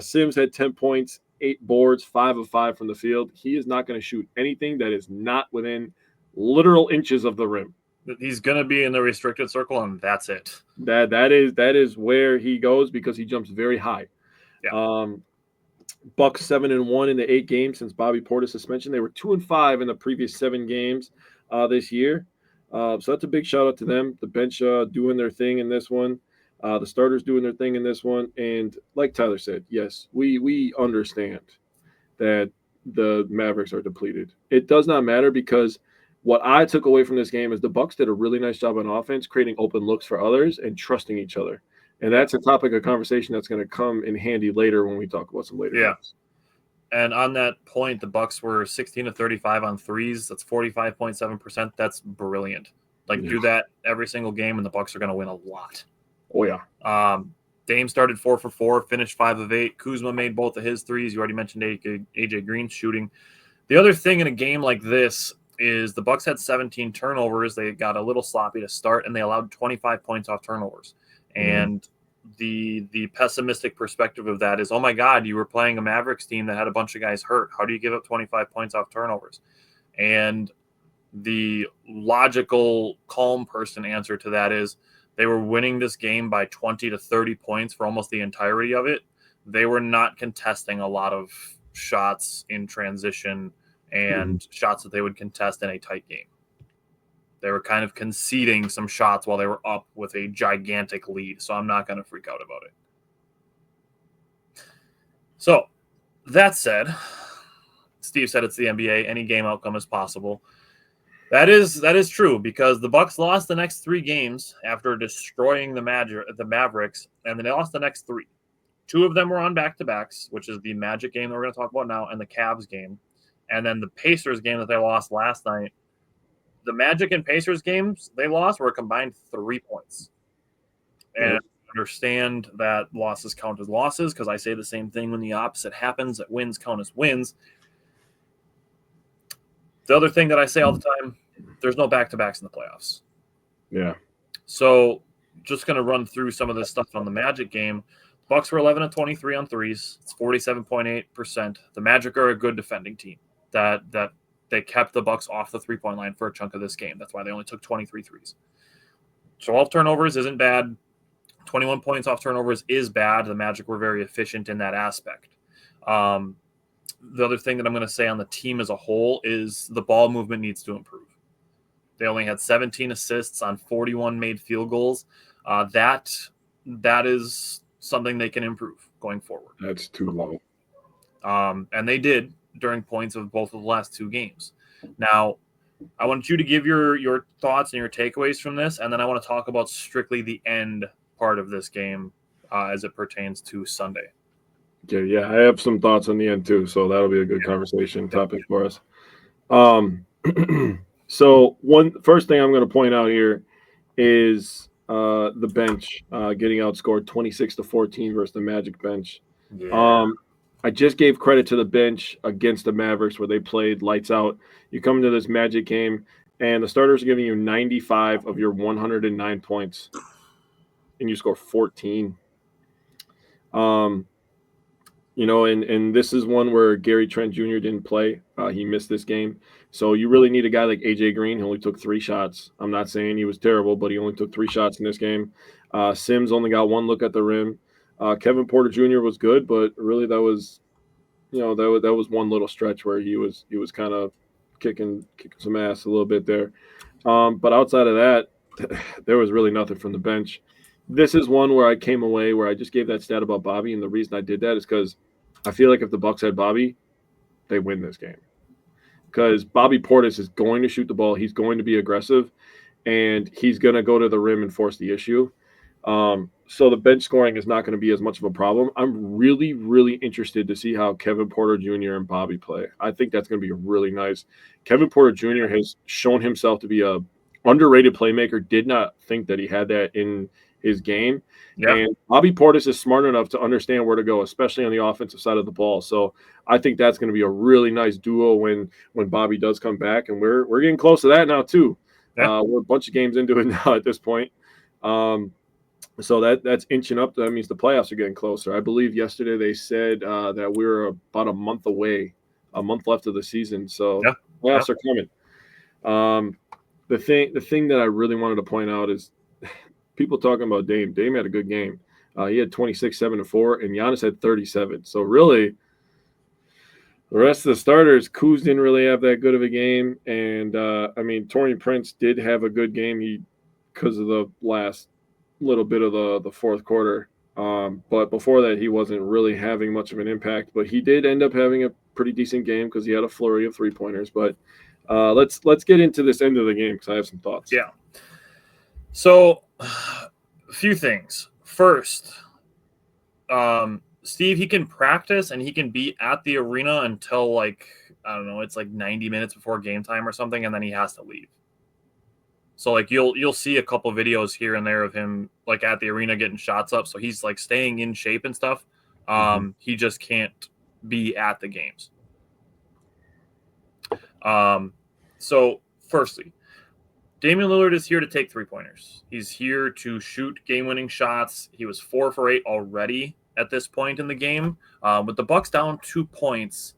D: Sims had 10 points, 8 boards, 5 of 5 from the field. He is not going to shoot anything that is not within literal inches of the rim.
A: He's going to be in the restricted circle, and that's it.
D: That is where he goes because he jumps very high.
A: Yeah.
D: Bucks 7-1 in the 8 games since Bobby Portis suspension. They were 2-5 in the previous 7 games this year. So that's a big shout out to them. The bench doing their thing in this one. The starters doing their thing in this one. And like Tyler said, yes, we understand that the Mavericks are depleted. It does not matter because what I took away from this game is the Bucks did a really nice job on offense, creating open looks for others and trusting each other. And that's a topic of conversation that's going to come in handy later when we talk about some later games.
A: And on that point, the Bucks were 16 of 35 on threes. That's 45.7%. That's brilliant. Do that every single game, and the Bucks are going to win a lot.
D: Oh, yeah.
A: Dame started 4 for 4, finished 5 of 8. Kuzma made both of his threes. You already mentioned AJ Green shooting. The other thing in a game like this is the Bucks had 17 turnovers. They got a little sloppy to start, and they allowed 25 points off turnovers. And the pessimistic perspective of that is, oh, my God, you were playing a Mavericks team that had a bunch of guys hurt. How do you give up 25 points off turnovers? And the logical, calm person answer to that is they were winning this game by 20 to 30 points for almost the entirety of it. They were not contesting a lot of shots in transition and shots that they would contest in a tight game. They were kind of conceding some shots while they were up with a gigantic lead, so I'm not going to freak out about it. So, that said, Steve said it's the NBA. Any game outcome is possible. That is true because the Bucks lost the next 3 games after destroying the Mavericks, and then they lost the next 3. 2 of them were on back-to-backs, which is the Magic game that we're going to talk about now, and the Cavs game. And then the Pacers game that they lost last night. The Magic and Pacers games they lost were a combined 3 points. And I understand that losses count as losses because I say the same thing when the opposite happens, that wins count as wins. The other thing that I say all the time, there's no back-to-backs in the playoffs.
D: Yeah.
A: So just going to run through some of this stuff on the Magic game. Bucks were 11 of 23 on threes. It's 47.8%. The Magic are a good defending team. That they kept the Bucks off the three-point line for a chunk of this game. That's why they only took 23 threes. 12 turnovers isn't bad. 21 points off turnovers is bad. The Magic were very efficient in that aspect. the other thing that I'm going to say on the team as a whole is the ball movement needs to improve. They only had 17 assists on 41 made field goals. That is something they can improve going forward.
D: That's too low.
A: And they did during points of both of the last two games. Now, I want you to give your thoughts and your takeaways from this, and then I want to talk about strictly the end part of this game as it pertains to Sunday.
D: Okay, yeah, I have some thoughts on the end too, so that'll be a good conversation topic for us. So first thing I'm going to point out here is the bench getting outscored 26-14 versus the Magic bench.
A: Yeah.
D: I just gave credit to the bench against the Mavericks where they played lights out. You come into this Magic game, and the starters are giving you 95 of your 109 points, and you score 14. And this is one where Gary Trent Jr. didn't play. He missed this game. So you really need a guy like AJ Green. He only took 3 shots. I'm not saying he was terrible, but he only took 3 shots in this game. Sims only got 1 look at the rim. Kevin Porter Jr. was good, but really that was one little stretch where he was kind of kicking some ass a little bit there. But outside of that, there was really nothing from the bench. This is one where I came away where I just gave that stat about Bobby, and the reason I did that is because I feel like if the Bucks had Bobby, they win this game. Because Bobby Portis is going to shoot the ball, he's going to be aggressive, and he's going to go to the rim and force the issue. So the bench scoring is not going to be as much of a problem. I'm really, really interested to see how Kevin Porter Jr. and Bobby play. I think that's going to be really nice. Kevin Porter Jr. has shown himself to be a underrated playmaker. Did not think that he had that in his game. Yeah. And Bobby Portis is smart enough to understand where to go, especially on the offensive side of the ball. So I think that's going to be a really nice duo when Bobby does come back. And we're getting close to that now too. Yeah. We're a bunch of games into it now at this point. So that's inching up. That means the playoffs are getting closer. I believe yesterday they said that we're about a month away, a month left of the season. So playoffs are coming. The thing that I really wanted to point out is people talking about Dame. Dame had a good game. He had 26, 7 and 4, and Giannis had 37. So really, the rest of the starters, Kuz didn't really have that good of a game. And Taurean Prince did have a good game because of the last little bit of the fourth quarter. But before that, he wasn't really having much of an impact. But he did end up having a pretty decent game because he had a flurry of 3-pointers. But let's get into this end of the game because I have some thoughts.
A: Yeah. So, a few things. First, Steve, he can practice and he can be at the arena until it's 90 minutes before game time or something, and then he has to leave. So you'll see a couple videos here and there of him at the arena getting shots up. So he's staying in shape and stuff. He just can't be at the games. So firstly, Damian Lillard is here to take 3-pointers. He's here to shoot game-winning shots. He was 4 for 8 already at this point in the game, with the Bucks down 2 points,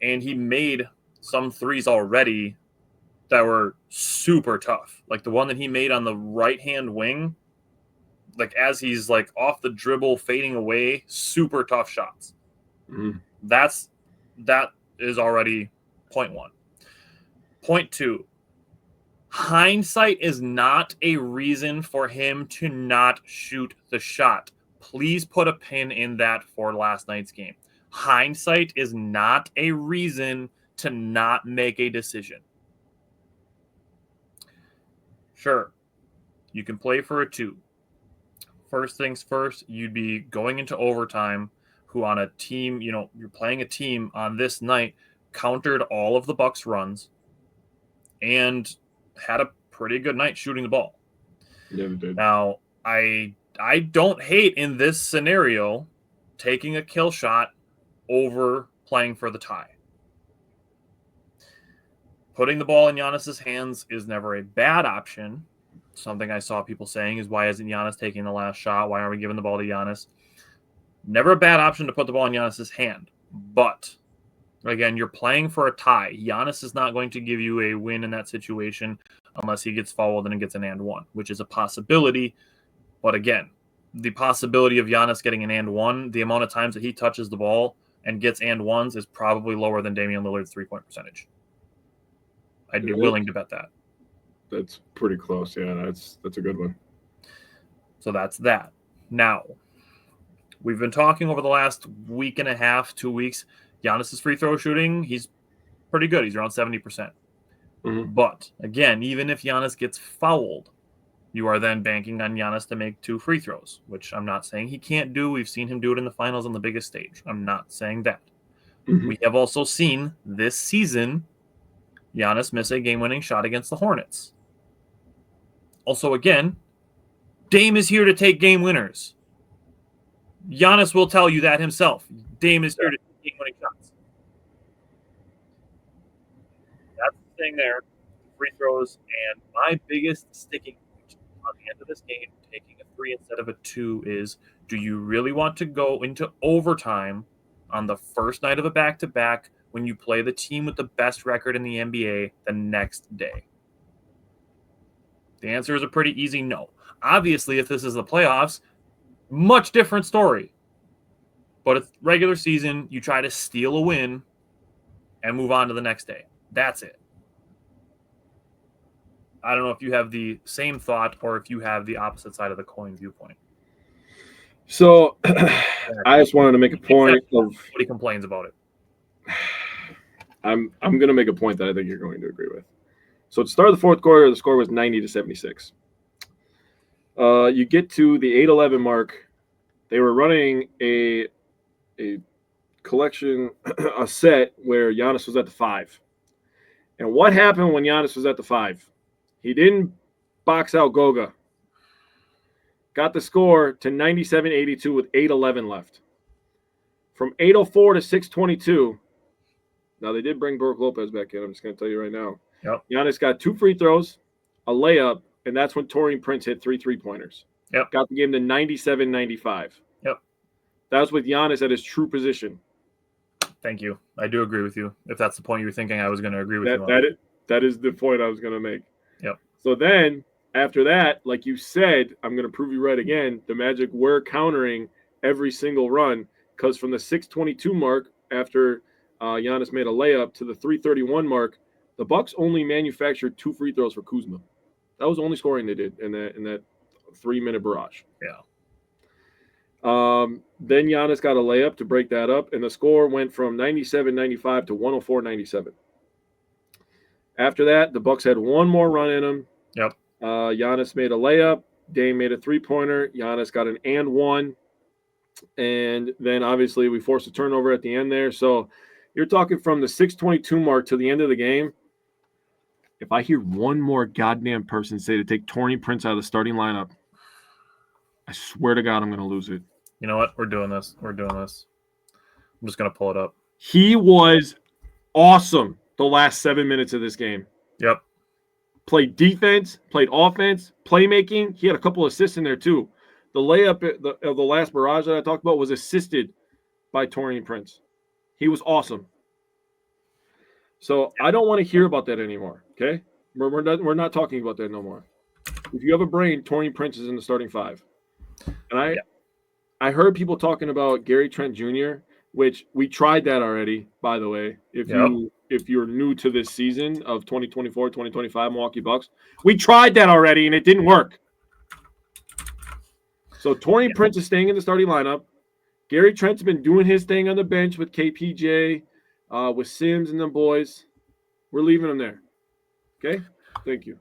A: and he made some threes already that were super tough. Like the one that he made on the right-hand wing, as he's off the dribble, fading away, super tough shots.
D: Mm-hmm.
A: That is already point 1. Point 2. Hindsight is not a reason for him to not shoot the shot. Please put a pin in that for last night's game. Hindsight is not a reason to not make a decision. Sure, you can play for a 2. First things first, you'd be going into overtime, who on a team, you're playing a team on this night, countered all of the Bucks' runs and had a pretty good night shooting the ball.
D: Yeah, we did.
A: Now, I don't hate in this scenario taking a kill shot over playing for the tie. Putting the ball in Giannis's hands is never a bad option. Something I saw people saying is, why isn't Giannis taking the last shot? Why are we giving the ball to Giannis? Never a bad option to put the ball in Giannis's hand. But, again, you're playing for a tie. Giannis is not going to give you a win in that situation unless he gets fouled and gets an and one, which is a possibility. But, again, the possibility of Giannis getting an and one, the amount of times that he touches the ball and gets and ones is probably lower than Damian Lillard's 3-point percentage. I'd be willing to bet that.
D: That's pretty close. Yeah, that's a good one.
A: So that's that. Now, we've been talking over the last week and a half, 2 weeks. Giannis's free throw shooting, he's pretty good. He's around 70%.
D: Mm-hmm.
A: But, again, even if Giannis gets fouled, you are then banking on Giannis to make 2 free throws, which I'm not saying he can't do. We've seen him do it in the finals on the biggest stage. I'm not saying that.
D: Mm-hmm.
A: We have also seen this season Giannis miss a game-winning shot against the Hornets. Also, again, Dame is here to take game winners. Giannis will tell you that himself. Dame is here to take game-winning shots. That's the thing there. Free throws. And my biggest sticking point on the end of this game, taking a 3 instead of a 2, is do you really want to go into overtime on the first night of a back-to-back when you play the team with the best record in the NBA the next day? The answer is a pretty easy no. Obviously, if this is the playoffs, much different story. But it's regular season, you try to steal a win and move on to the next day. That's it. I don't know if you have the same thought or if you have the opposite side of the coin viewpoint.
D: So I just wanted to make a point of
A: nobody complains about it.
D: I'm going to make a point that I think you're going to agree with. So at the start of the fourth quarter, the score was 90-76. You get to the 8-11 mark. They were running a collection, a set where Giannis was at the 5. And what happened when Giannis was at the 5? He didn't box out Goga. Got the score to 97-82 with 8:11 left. From 8:04 to 6:22. Now they did bring Brook Lopez back in. I'm just going to tell you right now.
A: Yep.
D: Giannis got 2 free throws, a layup, and that's when Taurean Prince hit 3 3-pointers.
A: Yep.
D: Got the game to 97-95.
A: Yep.
D: That was with Giannis at his true position.
A: Thank you. I do agree with you. If that's the point you were thinking, I was going to agree with you on.
D: That is the point I was going to make.
A: Yep.
D: So then, after that, like you said, I'm going to prove you right again. The Magic were countering every single run because from the 6:22 mark after Giannis made a layup to the 3:31 mark, the Bucks only manufactured 2 free throws for Kuzma. That was the only scoring they did in that 3-minute barrage.
A: Yeah.
D: Then Giannis got a layup to break that up, and the score went from 97-95 to 104-97. After that, the Bucks had one more run in them.
A: Yep.
D: Giannis made a layup. Dame made a 3-pointer. Giannis got an and one. And then, obviously, we forced a turnover at the end there. So you're talking from the 6:22 mark to the end of the game. If I hear one more goddamn person say to take Taurean Prince out of the starting lineup, I swear to God I'm going to lose it.
A: You know what? We're doing this. I'm just going to pull it up.
D: He was awesome the last 7 minutes of this game.
A: Yep.
D: Played defense, played offense, playmaking. He had a couple assists in there too. The layup of the last barrage that I talked about was assisted by Taurean Prince. He was awesome. So I don't want to hear about that anymore. Okay, we're not talking about that no more. If you have a brain, Taurean Prince is in the starting 5. And I heard people talking about Gary Trent Jr., which we tried that already, by the way. If you're new to this season of 2024-2025 Milwaukee Bucks, we tried that already and it didn't work. So Taurean Prince is staying in the starting lineup. Gary Trent's been doing his thing on the bench with KPJ, with Sims and them boys. We're leaving him there. Okay? Thank you.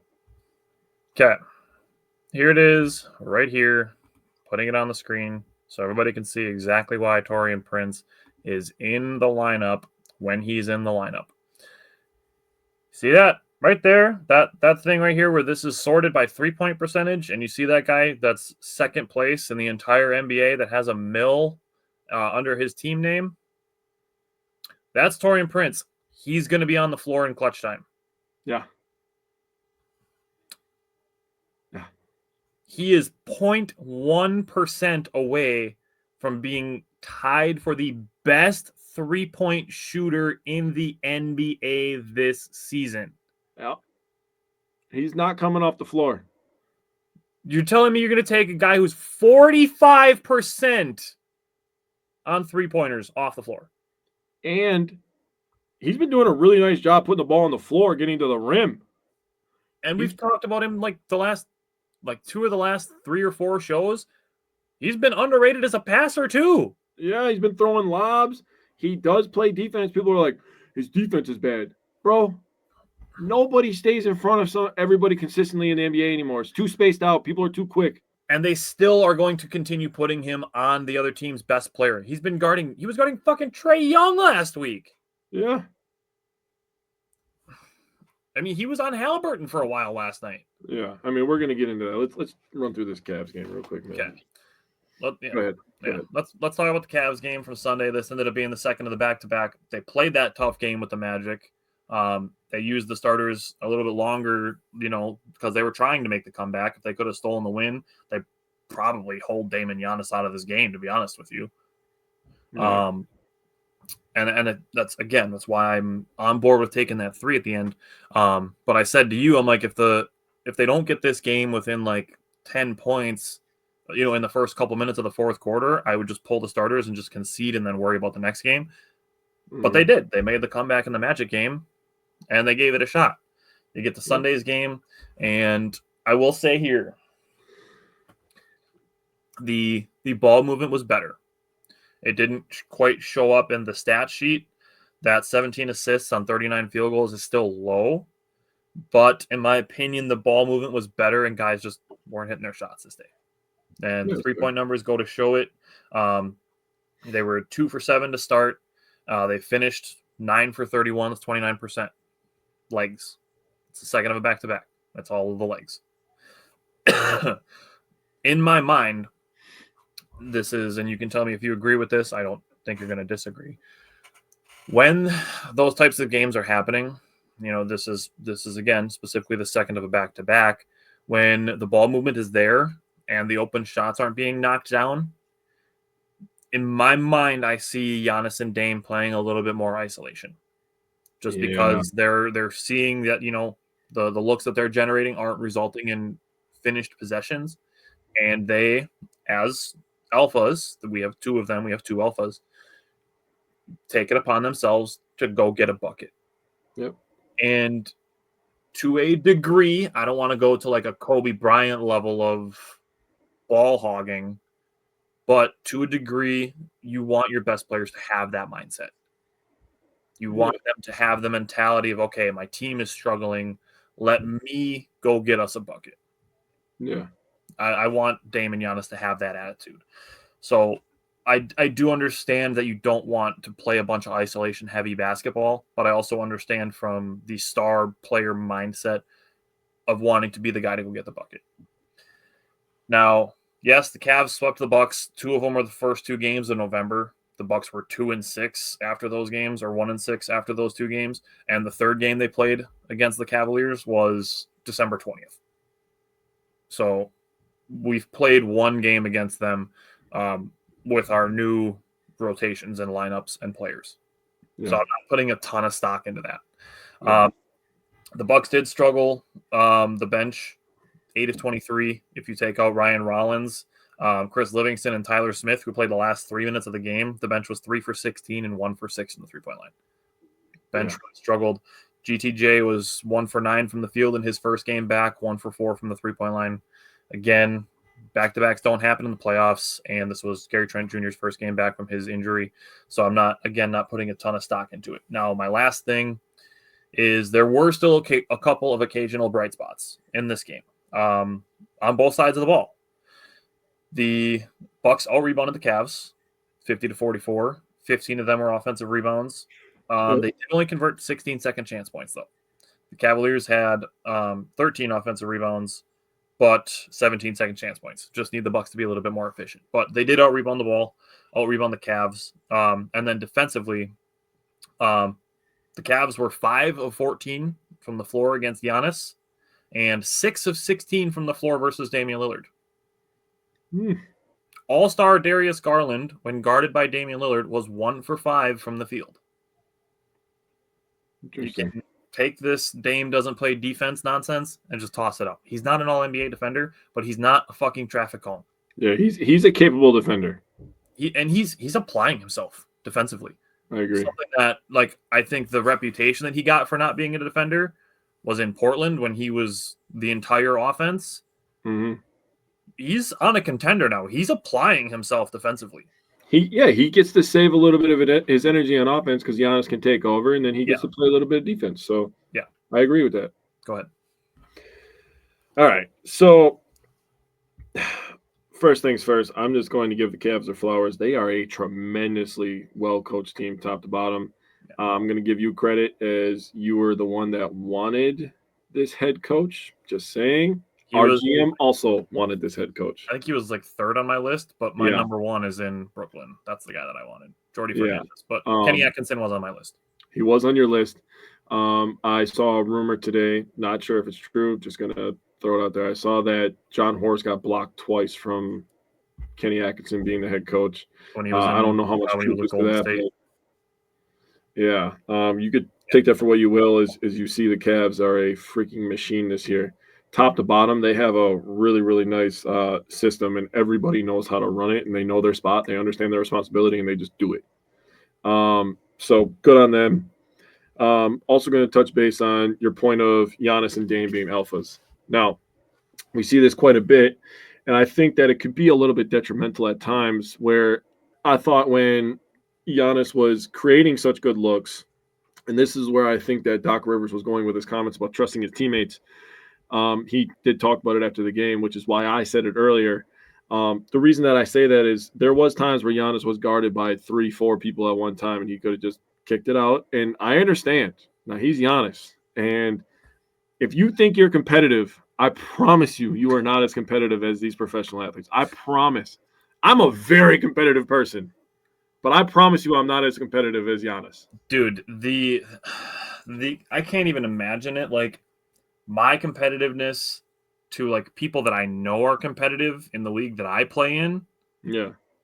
A: Okay. Here it is, right here. Putting it on the screen so everybody can see exactly why Taurean Prince is in the lineup when he's in the lineup. See that right there? That thing right here where this is sorted by 3-point percentage, and you see that guy that's second place in the entire NBA that has a mil under his team name? That's Taurean Prince. He's going to be on the floor in clutch time.
D: Yeah.
A: He is 0.1% away from being tied for the best 3-point shooter in the NBA this season.
D: Yeah. He's not coming off the floor.
A: You're telling me you're going to take a guy who's 45% on 3-pointers off the floor?
D: And he's been doing a really nice job putting the ball on the floor, getting to the rim.
A: And we've talked about him like two of the last 3 or 4 shows. He's been underrated as a passer too.
D: Yeah, he's been throwing lobs. He does play defense. People are like, his defense is bad. Bro, nobody stays in front of everybody consistently in the NBA anymore. It's too spaced out. People are too quick.
A: And they still are going to continue putting him on the other team's best player. He was guarding fucking Trae Young last week.
D: Yeah.
A: I mean, he was on Halliburton for a while last night.
D: Yeah. I mean, we're going to get into that. Let's run through this Cavs game real quick, man.
A: Okay.
D: Go ahead.
A: Let's talk about the Cavs game from Sunday. This ended up being the second of the back-to-back. They played that tough game with the Magic. They used the starters a little bit longer, because they were trying to make the comeback. If they could have stolen the win, they probably hold Damon Giannis out of this game, to be honest with you.
D: Yeah.
A: That's why I'm on board with taking that 3 at the end. But I said to you, I'm like, if they don't get this game within like 10 points, in the first couple minutes of the fourth quarter, I would just pull the starters and just concede and then worry about the next game. But they did. They made the comeback in the Magic game, and they gave it a shot. You get to Sunday's game, and I will say here, the ball movement was better. It didn't quite show up in the stat sheet. That 17 assists on 39 field goals is still low, but in my opinion, the ball movement was better, and guys just weren't hitting their shots this day. And the 3-point numbers go to show it. They were 2 for 7 to start. They finished 9 for 31 with 29% legs. It's the second of a back-to-back. That's all of the legs. In my mind, this is, and you can tell me if you agree with this, I don't think you're going to disagree. When those types of games are happening, this is again, specifically the second of a back-to-back, when the ball movement is there and the open shots aren't being knocked down, in my mind, I see Giannis and Dame playing a little bit more isolation, just because they're seeing that the looks that they're generating aren't resulting in finished possessions, and they, as alphas, we have 2 of them, we have 2 alphas, take it upon themselves to go get a bucket.
D: Yep.
A: And to a degree, I don't want to go to like a Kobe Bryant level of ball hogging, but to a degree, you want your best players to have that mindset. You want them to have the mentality of, okay, my team is struggling. Let me go get us a bucket.
D: Yeah.
A: I want Dame and Giannis to have that attitude. So I do understand that you don't want to play a bunch of isolation-heavy basketball, but I also understand from the star player mindset of wanting to be the guy to go get the bucket. Now, yes, the Cavs swept the Bucks. 2 of them were the first 2 games of November. The Bucks were 2-6 after those games, or 1-6 after those 2 games. And the third game they played against the Cavaliers was December 20th. So we've played 1 game against them with our new rotations and lineups and players. Yeah. So I'm not putting a ton of stock into that. Yeah. The Bucks did struggle. The bench, 8 of 23. If you take out Ryan Rollins, Chris Livingston, and Tyler Smith, who played the last 3 minutes of the game, the bench was 3 for 16 and 1 for 6 in the 3-point line. Bench struggled. GTJ was 1 for 9 from the field in his first game back, 1 for 4 from the 3-point line. Again, back-to-backs don't happen in the playoffs, and this was Gary Trent Jr.'s first game back from his injury. So I'm not putting a ton of stock into it. Now, my last thing is there were still a couple of occasional bright spots in this game on both sides of the ball. The Bucks all rebounded the Cavs, 50-44. 15 of them were offensive rebounds. They did only convert 16 second chance points, though. The Cavaliers had 13 offensive rebounds, but 17 second chance points. Just need the Bucks to be a little bit more efficient. But they did out-rebound the ball, out-rebound the Cavs. And then defensively, the Cavs were 5 of 14 from the floor against Giannis and 6 of 16 from the floor versus Damian Lillard. All-star Darius Garland, when guarded by Damian Lillard, was 1 for 5 from the field. You can take this Dame doesn't play defense nonsense and just toss it up. He's not an all-NBA defender, but he's not a fucking traffic cone.
D: Yeah, he's a capable defender.
A: He's applying himself defensively.
D: I agree.
A: Something that, like, I think the reputation that he got for not being a defender was in Portland when he was the entire offense.
D: Mm-hmm.
A: He's on a contender now. He's applying himself defensively.
D: He gets to save a little bit of his energy on offense because Giannis can take over, and then he gets to play a little bit of defense. So
A: yeah,
D: I agree with that.
A: Go ahead.
D: All right. So first things first, I'm just going to give the Cavs their flowers. They are a tremendously well-coached team, top to bottom. Yeah. I'm going to give you credit as you were the one that wanted this head coach. Just saying. Our GM also wanted this head coach.
A: I think he was like third on my list, but my number one is in Brooklyn. That's the guy that I wanted. Jordy Fernandez. But Kenny Atkinson was on my list.
D: He was on your list. I saw a rumor today, not sure if it's true, just going to throw it out there. I saw that John Horst got blocked twice from Kenny Atkinson being the head coach. When he was I don't know how much truth is to that. But yeah, you could take that for what you will as you see the Cavs are a freaking machine this year. Top to bottom, they have a really, really nice system, and everybody knows how to run it, and they know their spot. They understand their responsibility, and they just do it. So good on them. Also going to touch base on your point of Giannis and Dame being alphas. Now, we see this quite a bit, and I think that it could be a little bit detrimental at times where I thought when Giannis was creating such good looks, and this is where I think that Doc Rivers was going with his comments about trusting his teammates. He did talk about it after the game, which is why I said it earlier. The reason that I say that is there was times where Giannis was guarded by 3-4 people at one time, and he could have just kicked it out. And I understand. Now, he's Giannis. And if you think you're competitive, I promise you are not as competitive as these professional athletes. I promise. I'm a very competitive person, but I promise you I'm not as competitive as Giannis.
A: Dude, the I can't even imagine it. Like, my competitiveness to like people that I know are competitive in the league that I play in,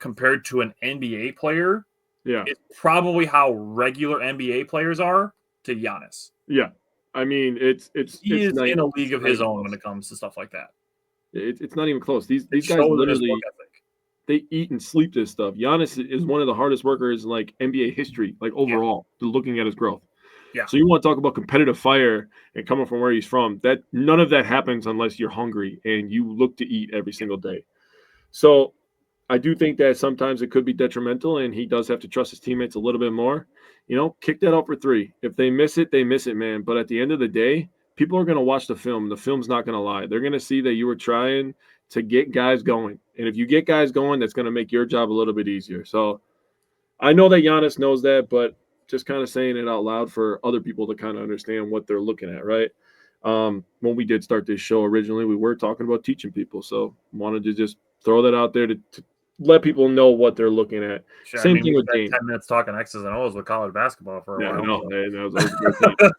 A: compared to an NBA player, is probably how regular NBA players are to Giannis.
D: Yeah, I mean
A: he is in a league of his own when it comes to stuff like that.
D: It's not even close. These guys literally they eat and sleep this stuff. Giannis is one of the hardest workers in like NBA history, like overall, looking at his growth. Yeah. So you want to talk about competitive fire and coming from where he's from, that none of that happens unless you're hungry and you look to eat every single day. So I do think that sometimes it could be detrimental, and he does have to trust his teammates a little bit more. You know, kick that out for 3. If they miss it, they miss it, man. But at the end of the day, people are going to watch the film. The film's not going to lie. They're going to see that you were trying to get guys going. And if you get guys going, that's going to make your job a little bit easier. So I know that Giannis knows that, but just kind of saying it out loud for other people to kind of understand what they're looking at, right? When we did start this show originally, we were talking about teaching people. So wanted to just throw that out there to let people know what they're looking at.
A: Sure, Same thing with Dame. 10 minutes talking X's and O's with college basketball for a while.
D: I know. That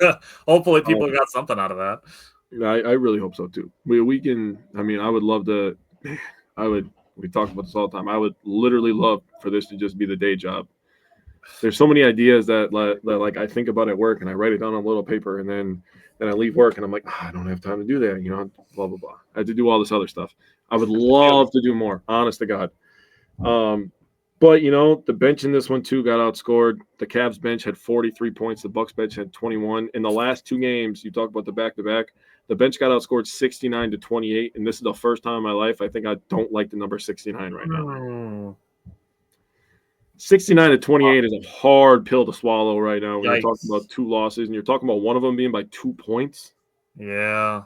D: was
A: hopefully people got something out of that.
D: I really hope so too. We can, I mean, I would love to, we talk about this all the time. I would literally love for this to just be the day job. There's so many ideas that like I think about at work, and I write it down on a little paper, and then I leave work and I'm like, I don't have time to do that, you know, blah, blah, blah. I have to do all this other stuff. I would love to do more, honest to God. But, you know, the bench in this one, too, got outscored. The Cavs bench had 43 points. The Bucks bench had 21. In the last 2 games, you talk about the back-to-back, the bench got outscored 69-28, and this is the first time in my life I think I don't like the number 69 right now. 69-28 is a hard pill to swallow right now when you're talking about 2 losses, and you're talking about one of them being by 2 points.
A: Yeah.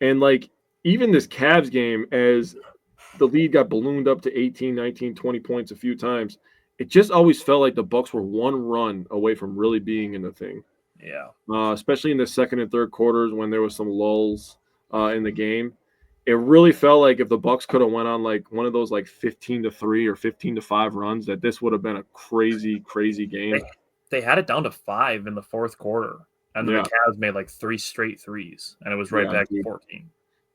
D: And, like, even this Cavs game, as the lead got ballooned up to 18, 19, 20 points a few times, it just always felt like the Bucks were one run away from really being in the thing.
A: Yeah.
D: Especially in the second and third quarters when there was some lulls in the game. It really felt like if the Bucks could have went on like one of those like 15-3 or 15-5 runs, that this would have been a crazy, crazy game.
A: They had it down to 5 in the fourth quarter, and then the Cavs made like 3 straight threes, and it was right back to 14.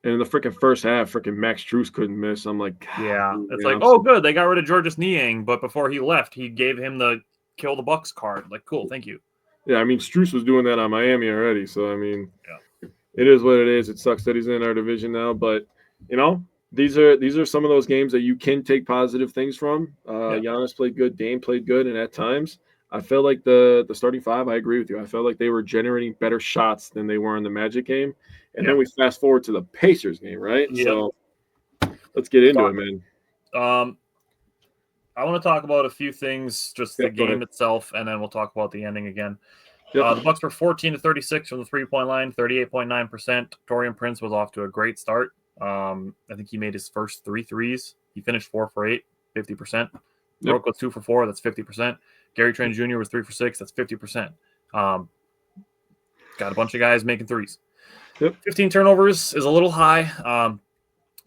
D: And in the freaking first half, freaking Max Strus couldn't miss. I'm like,
A: it's like, oh, good, they got rid of Georges Niang, but before he left, he gave him the kill the Bucks card. Like, cool, thank you.
D: Yeah, I mean, Strus was doing that on Miami already, so I mean, it is what it is. It sucks that he's in our division now, but you know, these are some of those games that you can take positive things from. Giannis played good, Dame played good, and at times I felt like the starting five, I agree with you. I felt like they were generating better shots than they were in the Magic game. And then we fast forward to the Pacers game, right?
A: Yep.
D: So let's get into it, man.
A: I want to talk about a few things, just the
D: Go
A: game
D: ahead.
A: itself, and then we'll talk about the ending again.
D: Yep.
A: The Bucks were 14 to 36 from the 3-point line, 38.9%. Taurean Prince was off to a great start. I think he made his first 3 threes. He finished 4 for 8, 50%. Brook was 2 for 4, that's 50%. Gary Trent Jr. was 3 for 6, that's 50%. Got a bunch of guys making threes. 15 turnovers is a little high.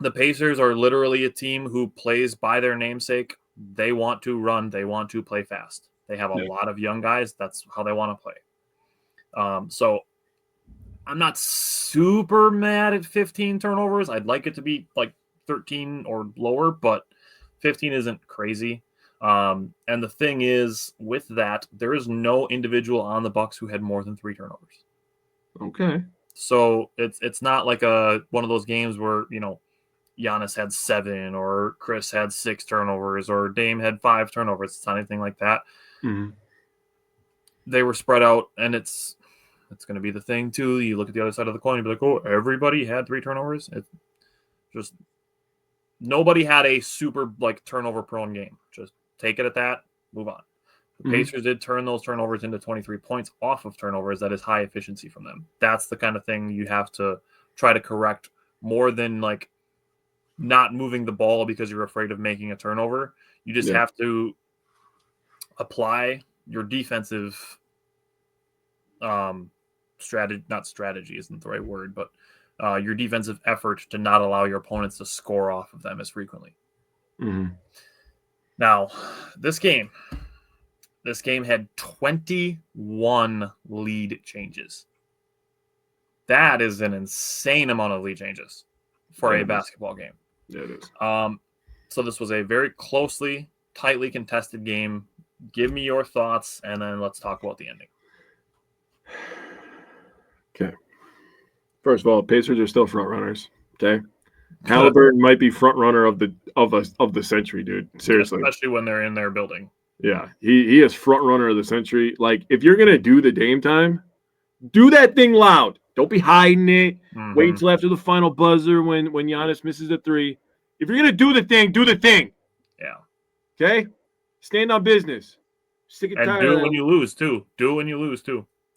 A: The Pacers are literally a team who plays by their namesake. They want to run. They want to play fast. They have a lot of young guys. That's how they want to play. So I'm not super mad at 15 turnovers. I'd like it to be like 13 or lower, but 15 isn't crazy. And the thing is, with that, there is no individual on the Bucks who had more than 3 turnovers.
D: Okay.
A: So it's not like one of those games where, Giannis had 7 or Chris had 6 turnovers or Dame had 5 turnovers. It's not anything like that.
D: Mm-hmm.
A: They were spread out, and it's going to be the thing too. You look at the other side of the coin and be like, oh, everybody had 3 turnovers. It's just nobody had a super turnover prone game. Just take it at that, move on. The Pacers did turn those turnovers into 23 points off of turnovers. That is high efficiency from them. That's the kind of thing you have to try to correct more than not moving the ball because you're afraid of making a turnover. You just have to apply your defensive strategy. Not strategy isn't the right word, but your defensive effort to not allow your opponents to score off of them as frequently. Now, this game had 21 lead changes. That is an insane amount of lead changes for a basketball game.
D: Yeah, it is.
A: So this was a very tightly contested game. Give me your thoughts, and then let's talk about the ending.
D: Okay. First of all, Pacers are still front runners. Okay. Halliburton might be front runner of the century, dude. Seriously.
A: Especially when they're in their building.
D: Yeah. He is front runner of the century. Like, if you're gonna do the Dame time, do that thing loud. Don't be hiding it. Wait until after the final buzzer when Giannis misses a 3. If you're gonna do the thing, do the thing.
A: Yeah.
D: Okay? Stand on business. Sick and tired.
A: Do it when you lose too.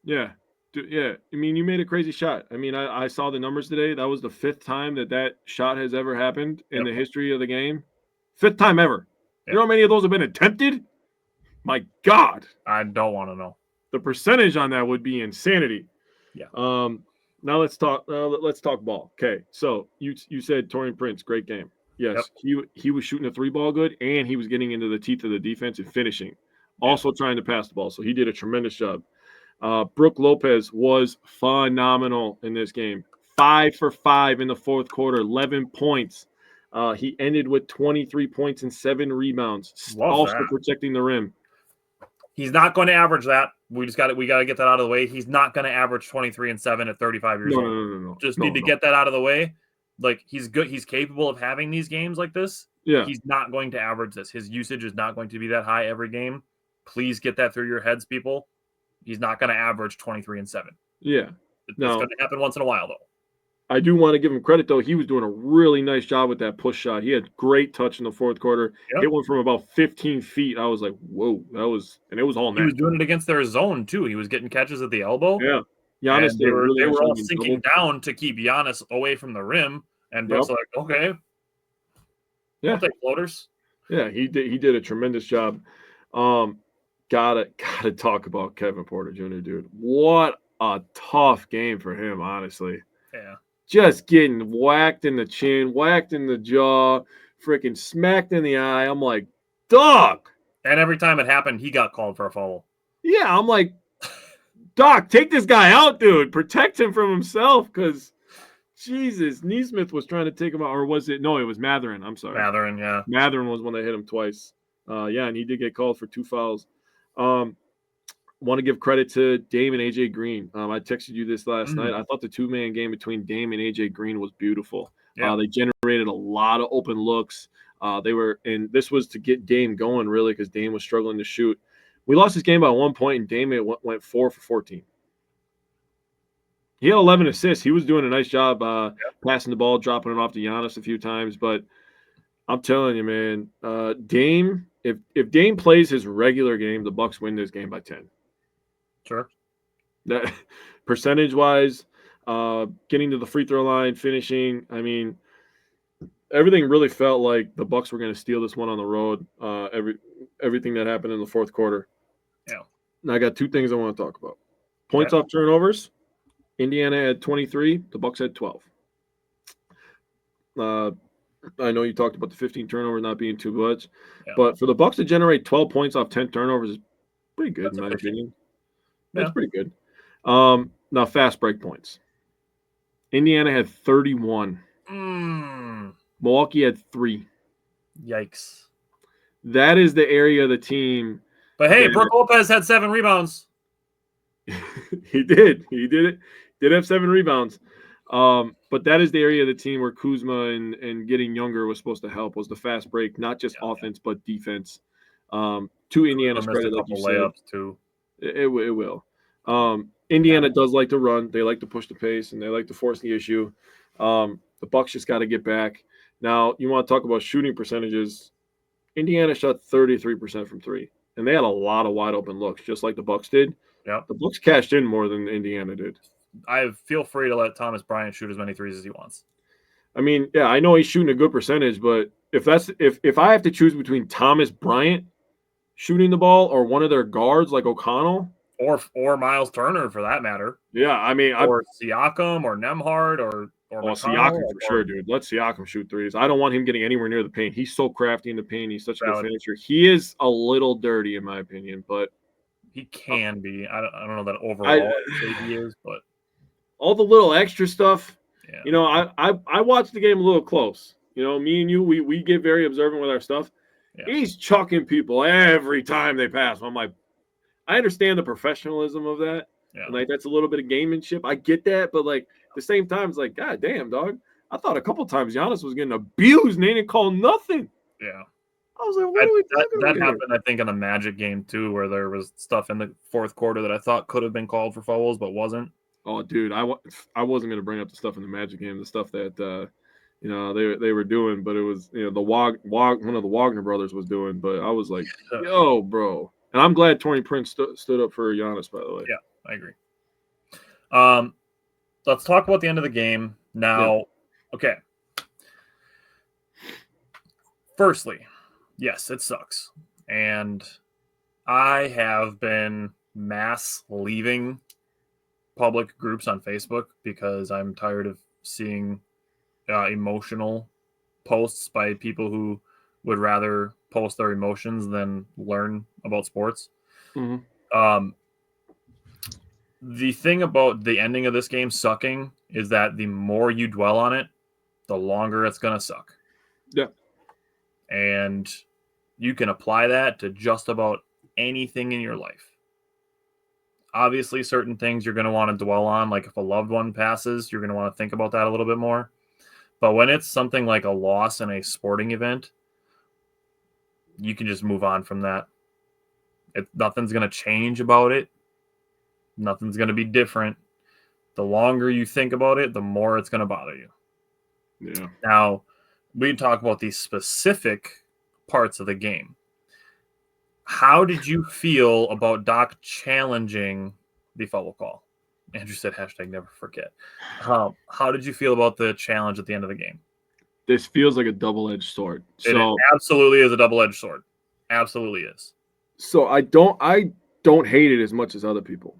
D: Yeah. Yeah. I mean, you made a crazy shot. I mean, I saw the numbers today. That was the 5th time that shot has ever happened in the history of the game. 5th time ever. You know how many of those have been attempted? My God.
A: I don't want to know.
D: The percentage on that would be insanity.
A: Yeah.
D: Now let's talk ball. Okay. So you said Taurean Prince, great game. Yes. He was shooting a 3-ball good, and he was getting into the teeth of the defense and finishing. Also trying to pass the ball. So he did a tremendous job. Brook Lopez was phenomenal in this game. 5 for 5 in the 4th quarter, 11 points. He ended with 23 points and 7 rebounds. Also protecting the rim.
A: He's not going to average that. We got to get that out of the way. He's not going to average 23 and 7 at 35 years old.
D: No.
A: Just need to get that out of the way. Like, he's good. He's capable of having these games like this.
D: Yeah.
A: He's not going to average this. His usage is not going to be that high every game. Please get that through your heads, people. He's not going to average 23 and 7.
D: Yeah.
A: It's going to happen once in a while, though.
D: I do want to give him credit, though. He was doing a really nice job with that push shot. He had great touch in the 4th quarter. It went from about 15 feet. I was like, whoa, it was all net.
A: He was doing it against their zone, too. He was getting catches at the elbow.
D: Yeah. Giannis,
A: they were all sinking down to keep Giannis away from the rim. And Brooks like, okay. I'll take floaters.
D: Yeah, he did a tremendous job. Gotta talk about Kevin Porter Jr., dude. What a tough game for him, honestly.
A: Yeah.
D: Just getting whacked in the chin, whacked in the jaw, freaking smacked in the eye. I'm like, dog.
A: And every time it happened, he got called for a foul.
D: Yeah, I'm like, Doc, take this guy out, dude. Protect him from himself, because Jesus, Neesmith was trying to take him out, or was it? No, it was Matherin. I'm sorry.
A: Matherin, yeah.
D: Matherin was one that hit him twice. And he did get called for 2 fouls. Want to give credit to Dame and AJ Green. I texted you this last night. I thought the 2-man game between Dame and AJ Green was beautiful. Yeah. They generated a lot of open looks. And this was to get Dame going, really, because Dame was struggling to shoot. We lost this game by 1 point, and Dame went 4 for 14. He had 11 assists. He was doing a nice job passing the ball, dropping it off to Giannis a few times. But I'm telling you, man, Dame, if Dame plays his regular game, the Bucks win this game by 10.
A: Sure.
D: That percentage-wise, getting to the free throw line, finishing, I mean, everything really felt like the Bucks were going to steal this one on the road. Everything that happened in the fourth quarter.
A: Yeah.
D: Now I got two things I want to talk about. Points off turnovers. Indiana had 23. The Bucks had 12. I know you talked about the 15 turnovers not being too much, but for the Bucks to generate 12 points off 10 turnovers is pretty good in my opinion. That's pretty good. Now fast break points. Indiana had 31. Milwaukee had 3.
A: Yikes. That
D: is the area of the team.
A: But hey, Brook Lopez had 7 rebounds.
D: He did. He did it. Did have 7 rebounds. But that is the area of the team where Kuzma and getting younger was supposed to help, was the fast break, not just offense, but defense. To Indiana's credit, like you said.
A: Layups too.
D: It will. Indiana does like to run. They like to push the pace, and they like to force the issue. The Bucks just got to get back. Now, you want to talk about shooting percentages. Indiana shot 33% from 3, and they had a lot of wide open looks, just like the Bucks did.
A: Yeah.
D: The Bucks cashed in more than Indiana did.
A: I feel free to let Thomas Bryant shoot as many threes as he wants.
D: I mean, yeah, I know he's shooting a good percentage, but if I have to choose between Thomas Bryant shooting the ball or one of their guards like O'Connell
A: or Miles Turner for that matter.
D: Yeah, I mean,
A: or Siakam or Nembhard or
D: Siakam for sure, dude. Let Siakam shoot threes. I don't want him getting anywhere near the paint. He's so crafty in the paint. He's such a good finisher. He is a little dirty in my opinion, but
A: he can be. I don't know that overall he is, but
D: all the little extra stuff. Yeah. You know, I watched the game a little close. You know, me and you, we get very observant with our stuff. Yeah. He's chucking people every time they pass. I'm like, I understand the professionalism of that. Yeah. Like, that's a little bit of gamemanship. I get that, but like at the same time, it's like, God damn, dog. I thought a couple times Giannis was getting abused and they didn't call nothing.
A: Yeah.
D: I was like, what are we talking about?
A: That happened, I think, in the Magic game too, where there was stuff in the fourth quarter that I thought could have been called for fouls, but wasn't.
D: Oh, dude, I wasn't going to bring up the stuff in the Magic game, the stuff that you know they were doing, but it was, you know, one of the Wagner brothers was doing, but I was like, yo, bro. And I'm glad Taurean Prince stood up for Giannis, by the way.
A: Yeah, I agree. Let's talk about the end of the game now. Yeah. Okay. Firstly, yes, it sucks, and I have been mass leaving public groups on Facebook because I'm tired of seeing emotional posts by people who would rather post their emotions than learn about sports. Mm-hmm. The thing about the ending of this game sucking is that the more you dwell on it, the longer it's going to suck.
D: Yeah.
A: And you can apply that to just about anything in your life. Obviously, certain things you're going to want to dwell on, like if a loved one passes, you're going to want to think about that a little bit more. But when it's something like a loss in a sporting event, you can just move on from that. Nothing's going to change about it. Nothing's going to be different. The longer you think about it, the more it's going to bother you.
D: Yeah.
A: Now, we talk about these specific parts of the game. How did you feel about Doc challenging the foul call? Andrew said #never forget. How did you feel about the challenge at the end of the game?
D: This feels like a double-edged sword.
A: It absolutely is a double-edged sword. Absolutely is.
D: So I don't hate it as much as other people.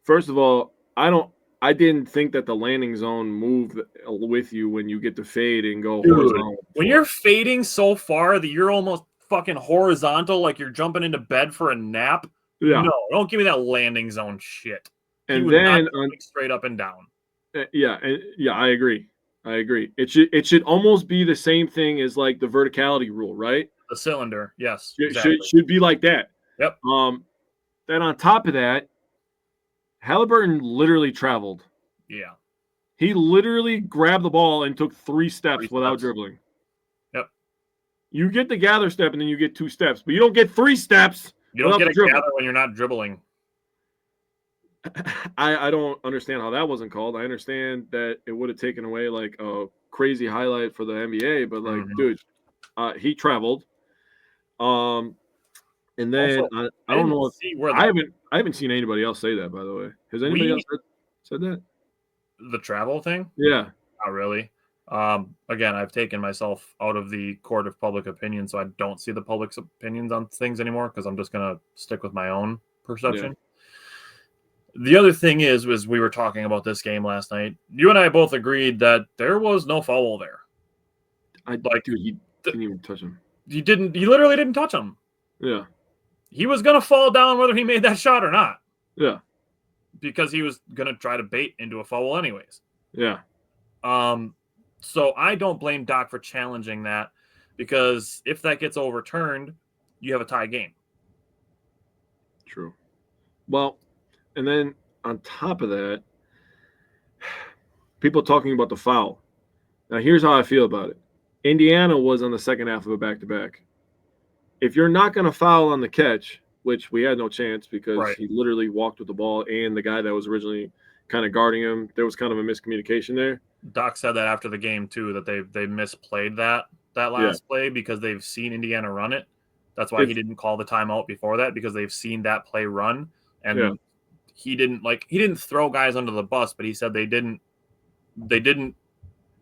D: First of all, I didn't think that the landing zone moved with you when you get to fade and go horizontal.
A: When you're fading so far that you're almost fucking horizontal, like you're jumping into bed for a nap.
D: Yeah.
A: No, don't give me that landing zone shit.
D: And then
A: straight up and down.
D: Yeah, I agree. It should almost be the same thing as like the verticality rule, right?
A: The cylinder, yes.
D: Exactly. Should be like that.
A: Yep.
D: Then on top of that, Halliburton literally traveled.
A: Yeah.
D: He literally grabbed the ball and took 3 steps without dribbling.
A: Yep.
D: You get the gather step and then you get 2 steps, but you don't get 3 steps
A: You don't get a gather when you're not dribbling.
D: I don't understand how that wasn't called. I understand that it would have taken away like a crazy highlight for the NBA, but like, dude, he traveled. And then
A: Also,
D: I don't know
A: if
D: I haven't seen anybody else say that, by the way. Has anybody else said that?
A: The travel thing?
D: Yeah.
A: Not really. Again, I've taken myself out of the court of public opinion, so I don't see the public's opinions on things anymore because I'm just gonna stick with my own perception. Yeah. The other thing is we were talking about this game last night. You and I both agreed that there was no foul there.
D: Dude, he didn't even touch him.
A: He literally didn't touch him.
D: Yeah.
A: He was gonna fall down whether he made that shot or not.
D: Yeah.
A: Because he was gonna try to bait into a foul anyways.
D: Yeah.
A: So I don't blame Doc for challenging that because if that gets overturned, you have a tie game.
D: True. Well, and then on top of that, people talking about the foul. Now, here's how I feel about it. Indiana was on the second half of a back-to-back. If you're not going to foul on the catch, which we had no chance because he literally walked with the ball and the guy that was originally kind of guarding him, there was kind of a miscommunication there.
A: Doc said that after the game, too, that they misplayed that last play because they've seen Indiana run it. That's why he didn't call the timeout before that because they've seen that play run. And he didn't throw guys under the bus, but he said they didn't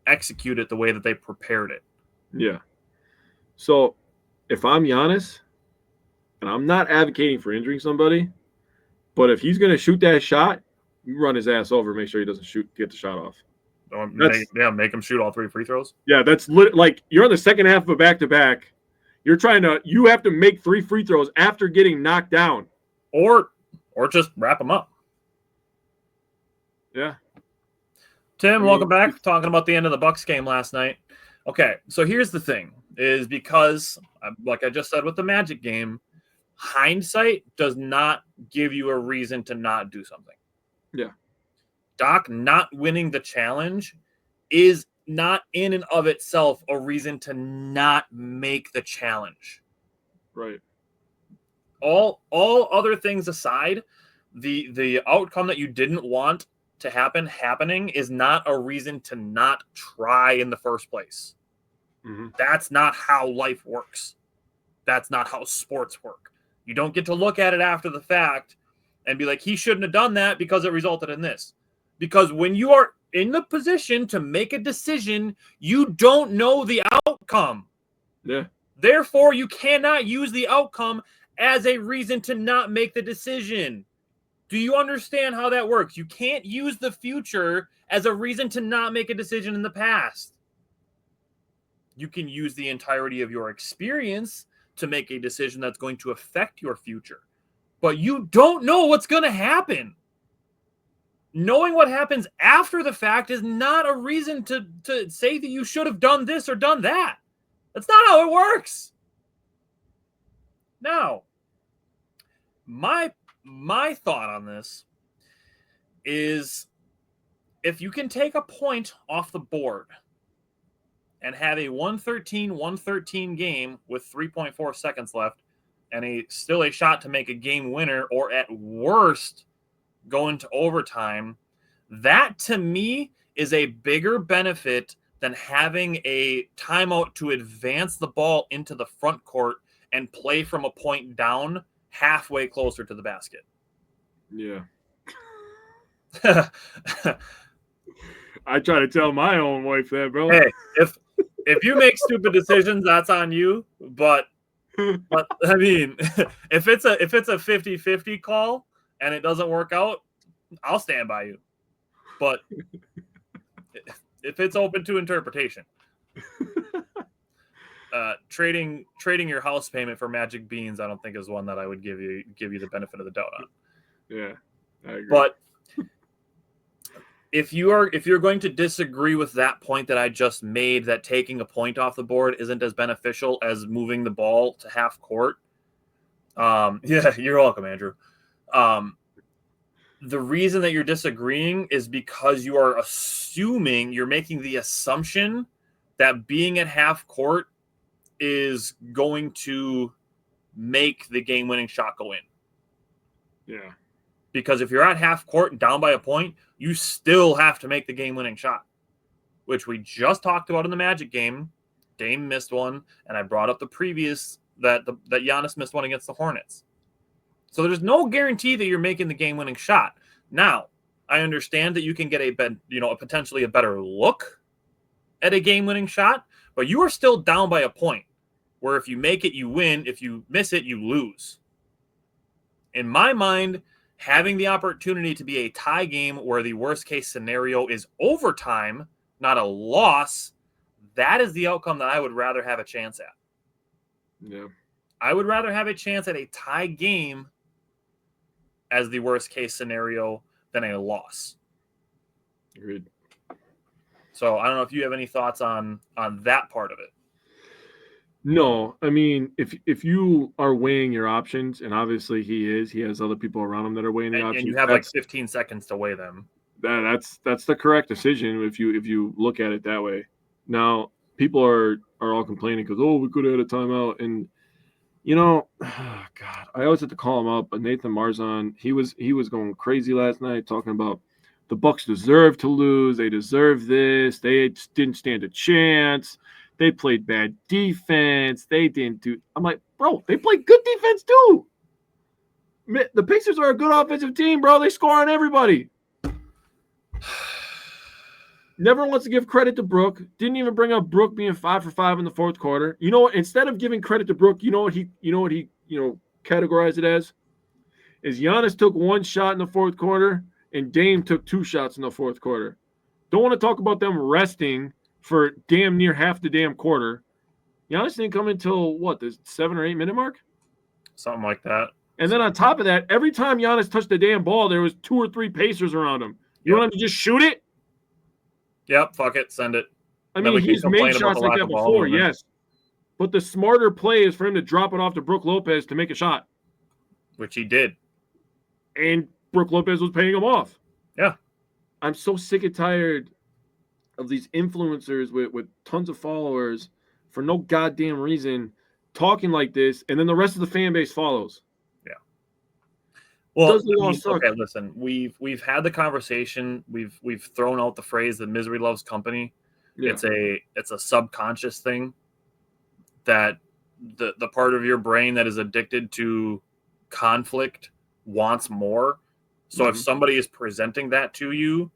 A: execute it the way that they prepared it.
D: Yeah. So if I'm Giannis, and I'm not advocating for injuring somebody, but if he's going to shoot that shot, you run his ass over, make sure he doesn't get the shot off.
A: Make him shoot all 3 free throws.
D: Yeah, that's like you're on the second half of a back-to-back. You have to make 3 free throws after getting knocked down.
A: Or just wrap them up.
D: Yeah.
A: Tim, welcome back. Talking about the end of the Bucks game last night. Okay, so here's the thing, is because, like I just said with the Magic game, hindsight does not give you a reason to not do something.
D: Yeah.
A: Doc not winning the challenge is not in and of itself a reason to not make the challenge.
D: Right.
A: All other things aside, the outcome that you didn't want to happening is not a reason to not try in the first place.
D: Mm-hmm.
A: That's not how life works. That's not how sports work. You don't get to look at it after the fact and be like, he shouldn't have done that because it resulted in this. Because when you are in the position to make a decision, you don't know the outcome.
D: Yeah.
A: Therefore, you cannot use the outcome as a reason to not make the decision. Do you understand how that works? You can't use the future as a reason to not make a decision in the past. You can use the entirety of your experience to make a decision that's going to affect your future. But you don't know what's going to happen. Knowing what happens after the fact is not a reason to say that you should have done this or done that. That's not how it works. Now, my thought on this is if you can take a point off the board and have a 113 game with 3.4 seconds left and still a shot to make a game winner or at worst go into overtime, that to me is a bigger benefit than having a timeout to advance the ball into the front court and play from a point down halfway closer to the basket.
D: Yeah. I try to tell my own wife that, bro.
A: Hey, if you make stupid decisions, that's on you. But I mean, if it's a 50-50 call and it doesn't work out, I'll stand by you. But if it's open to interpretation, trading your house payment for magic beans, I don't think is one that I would give you the benefit of the doubt on.
D: Yeah, I agree.
A: But if you're going to disagree with that point that I just made, that taking a point off the board isn't as beneficial as moving the ball to half court, yeah, you're welcome, Andrew. The reason that you're disagreeing is because you're making the assumption that being at half court is going to make the game-winning shot go in.
D: Yeah.
A: Because if you're at half court and down by a point, you still have to make the game-winning shot, which we just talked about in the Magic game. Dame missed one, and I brought up the previous that Giannis missed one against the Hornets. So there's no guarantee that you're making the game-winning shot. Now, I understand that you can get a potentially a better look at a game-winning shot, but you are still down by a point. Where if you make it, you win. If you miss it, you lose. In my mind, having the opportunity to be a tie game where the worst-case scenario is overtime, not a loss, that is the outcome that I would rather have a chance at.
D: Yeah.
A: I would rather have a chance at a tie game as the worst-case scenario than a loss.
D: Agreed.
A: So I don't know if you have any thoughts on that part of it.
D: No, I mean, if you are weighing your options, and obviously he has other people around him that are weighing the options.
A: And you have like 15 seconds to weigh them.
D: That's the correct decision if you look at it that way. Now, people are all complaining because, we could have had a timeout. And, God, I always have to call him up. But Nathan Marzon, he was going crazy last night talking about the Bucks deserve to lose. They deserve this. They didn't stand a chance. They played bad defense. They didn't do – I'm like, bro, they played good defense too. The Pacers are a good offensive team, bro. They score on everybody. Never wants to give credit to Brook. Didn't even bring up Brook being 5 for 5 in the fourth quarter. You know what? Instead of giving credit to Brook, you know what he categorized it as? Is Giannis took one shot in the fourth quarter and Dame took 2 shots in the fourth quarter. Don't want to talk about them resting for damn near half the damn quarter. Giannis didn't come until the 7 or 8 minute mark?
A: Something like that.
D: And then on top of that, every time Giannis touched the damn ball, there was 2 or 3 Pacers around him. You want him to just shoot it?
A: Yep, fuck it, send it.
D: I mean, he's made shots like that before, yes. But the smarter play is for him to drop it off to Brook Lopez to make a shot.
A: Which he did.
D: And Brook Lopez was paying him off.
A: Yeah.
D: I'm so sick and tired of these influencers with tons of followers for no goddamn reason talking like this, and then the rest of the fan base follows.
A: Yeah. Well, okay, listen, we've had the conversation. We've thrown out the phrase that misery loves company. Yeah. It's a subconscious thing that the part of your brain that is addicted to conflict wants more. So if somebody is presenting that to you,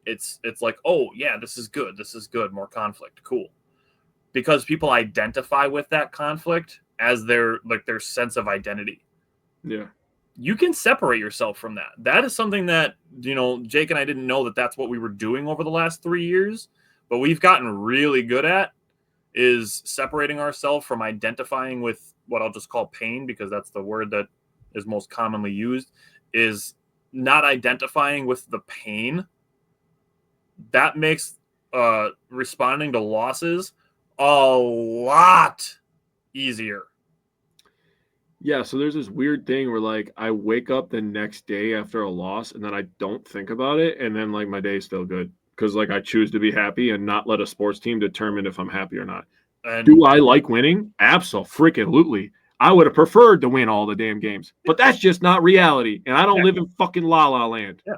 A: it's like, oh yeah, this is good, more conflict, cool. Because people identify with that conflict as their sense of identity.
D: Yeah.
A: You can separate yourself from that. That is something that, Jake and I didn't know that that's what we were doing over the last 3 years, but we've gotten really good at is separating ourselves from identifying with what I'll just call pain, because that's the word that is most commonly used, is not identifying with the pain. That makes responding to losses a lot easier.
D: Yeah, so there's this weird thing where I wake up the next day after a loss and then I don't think about it, and then my day's still good because I choose to be happy and not let a sports team determine if I'm happy or not. And do I like winning? Absolutely. I would have preferred to win all the damn games, but that's just not reality, and I don't live in fucking La La Land.
A: Yeah.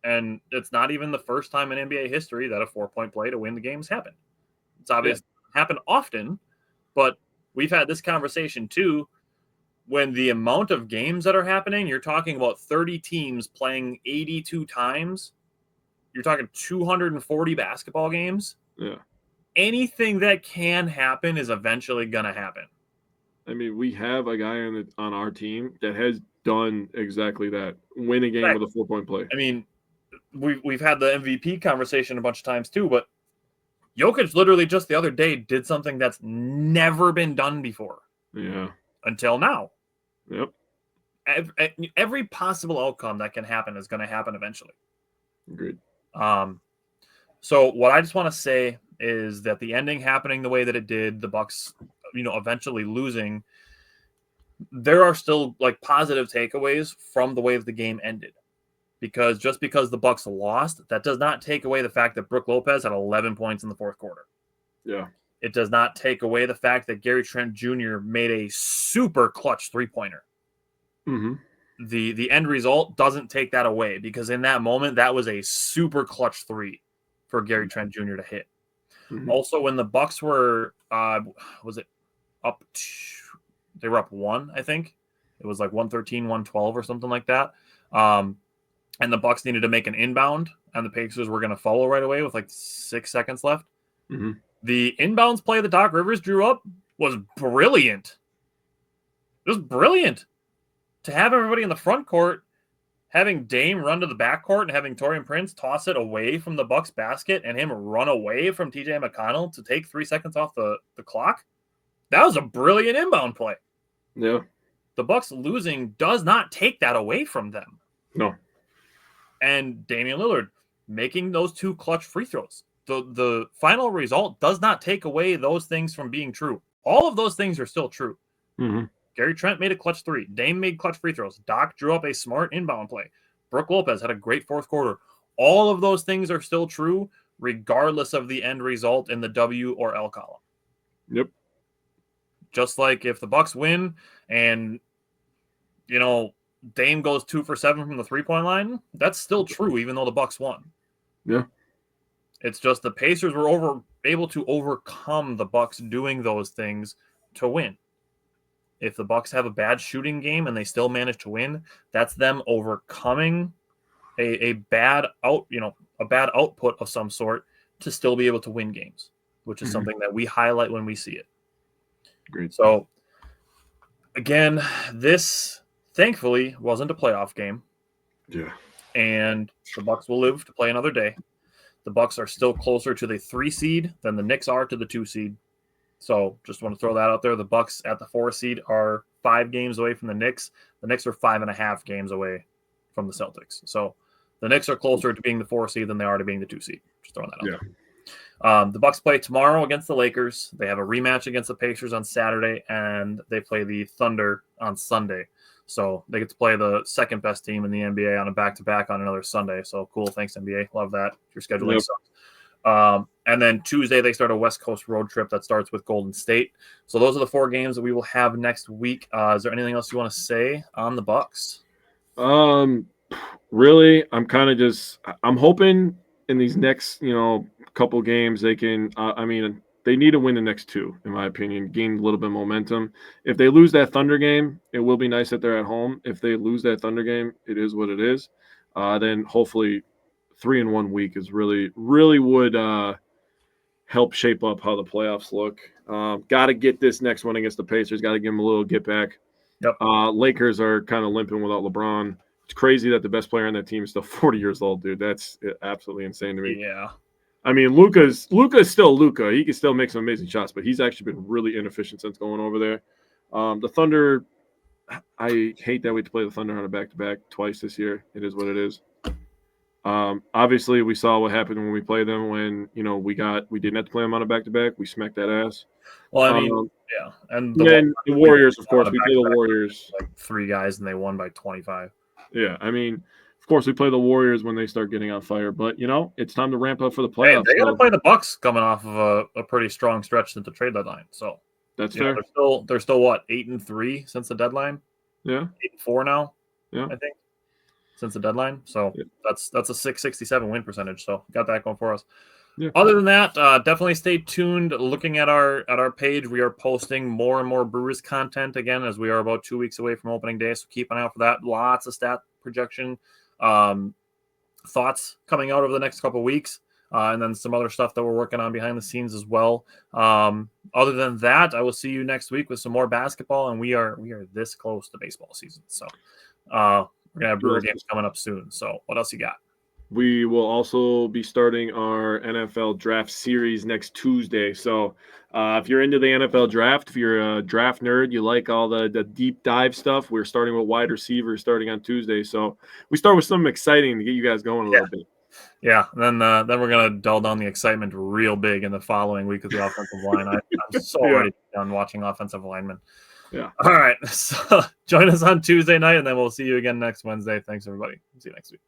A: And it's not even the first time in NBA history that a 4-point play to win the games happened. It's obvious happened often, but we've had this conversation too. When the amount of games that are happening, you're talking about 30 teams playing 82 times. You're talking 240 basketball games.
D: Yeah.
A: Anything that can happen is eventually going to happen.
D: I mean, we have a guy on our team that has done exactly that. Win a game with a 4-point play.
A: I mean, we've had the MVP conversation a bunch of times too, but Jokic literally just the other day did something that's never been done before.
D: Yeah.
A: Until now.
D: Yep.
A: Every possible outcome that can happen is going to happen eventually.
D: Agreed.
A: So what I just want to say is that the ending happening the way that it did, the Bucks, eventually losing, there are still positive takeaways from the way that the game ended. Because just because the Bucks lost, that does not take away the fact that Brook Lopez had 11 points in the fourth quarter.
D: Yeah.
A: It does not take away the fact that Gary Trent Jr. made a super clutch three-pointer.
D: Mm-hmm.
A: The end result doesn't take that away, because in that moment, that was a super clutch three for Gary Trent Jr. to hit.
D: Mm-hmm.
A: Also, when the Bucks were, they were up one, I think. It was like 113, 112 or something like that. And the Bucks needed to make an inbound, and the Pacers were going to follow right away with like 6 seconds left.
D: Mm-hmm.
A: The inbounds play that Doc Rivers drew up was brilliant. It was brilliant. To have everybody in the front court, having Dame run to the backcourt and having Taurean Prince toss it away from the Bucks basket and him run away from TJ McConnell to take 3 seconds off the clock, that was a brilliant inbound play.
D: Yeah.
A: The Bucks losing does not take that away from them.
D: No.
A: And Damian Lillard making those 2 clutch free throws. The final result does not take away those things from being true. All of those things are still true.
D: Mm-hmm.
A: Gary Trent made a clutch 3. Dame made clutch free throws. Doc drew up a smart inbound play. Brooke Lopez had a great fourth quarter. All of those things are still true, regardless of the end result in the W or L column.
D: Yep.
A: Just like if the Bucks win and, Dame goes 2 for 7 from the 3-point line, that's still true, even though the Bucks won.
D: Yeah.
A: It's just the Pacers were able to overcome the Bucks doing those things to win. If the Bucks have a bad shooting game and they still manage to win, that's them overcoming a bad output of some sort to still be able to win games, which is something that we highlight when we see it.
D: Great.
A: So again, this thankfully wasn't a playoff game.
D: Yeah.
A: And the Bucks will live to play another day. The Bucks are still closer to the 3 seed than the Knicks are to the 2 seed. So just want to throw that out there. The Bucks at the 4 seed are 5 games away from the Knicks. The Knicks are 5.5 games away from the Celtics. So the Knicks are closer to being the 4 seed than they are to being the 2 seed. Just throwing that out there. The Bucks play tomorrow against the Lakers. They have a rematch against the Pacers on Saturday, and they play the Thunder on Sunday. So they get to play the second best team in the NBA on a back-to-back on another Sunday. So cool. Thanks, NBA. Love that. Your scheduling sucks. And then Tuesday, they start a West Coast road trip that starts with Golden State. So those are the 4 games that we will have next week. Is there anything else you want to say on the Bucks?
D: Really, I'm hoping in these next, couple games they can, they need to win the next 2, in my opinion, gain a little bit of momentum. If they lose that Thunder game, it will be nice that they're at home. If they lose that Thunder game, it is what it is. Then hopefully 3 in 1 week is really would help shape up how the playoffs look. Got to get this next one against the Pacers. Got to give them a little get back.
A: Yep.
D: Lakers are kind of limping without LeBron. It's crazy that the best player on that team is still 40 years old, dude. That's absolutely insane to me.
A: Yeah.
D: I mean, Luka's still Luka. He can still make some amazing shots, but he's actually been really inefficient since going over there. The Thunder, I hate that we have to play the Thunder on a back-to-back twice this year. It is what it is. Obviously, we saw what happened when we played them. When we didn't have to play them on a back-to-back. We smacked that ass.
A: Well, I mean, yeah, and
D: then the Warriors, of course, we play the Warriors.
A: Like 3 guys, and they won by 25.
D: Yeah, I mean, of course, we play the Warriors when they start getting on fire. But it's time to ramp up for the playoffs.
A: Hey, they got to play the Bucks coming off of a pretty strong stretch since the trade deadline. So
D: that's fair.
A: They're still what, 8-3 since the deadline?
D: Yeah,
A: 8-4 now.
D: Yeah,
A: I think since the deadline. So that's a 667 win percentage. So got that going for us. Yeah. Other than that, definitely stay tuned. Looking at our page, we are posting more and more Brewers content again, as we are about 2 weeks away from opening day. So keep an eye out for that. Lots of stat projection thoughts coming out over the next couple of weeks, and then some other stuff that we're working on behind the scenes as well. Other than that, I will see you next week with some more basketball, and we are this close to baseball season. So we're gonna have Brewer games coming up soon. So what else you got?
D: We will also be starting our NFL draft series next Tuesday. So if you're into the NFL draft, if you're a draft nerd, you like all the deep dive stuff, we're starting with wide receivers starting on Tuesday. So we start with something exciting to get you guys going a little bit.
A: Yeah, then we're going to dull down the excitement real big in the following week of the offensive line. I'm so already done watching offensive linemen.
D: Yeah.
A: All right. So join us on Tuesday night, and then we'll see you again next Wednesday. Thanks, everybody. See you next week.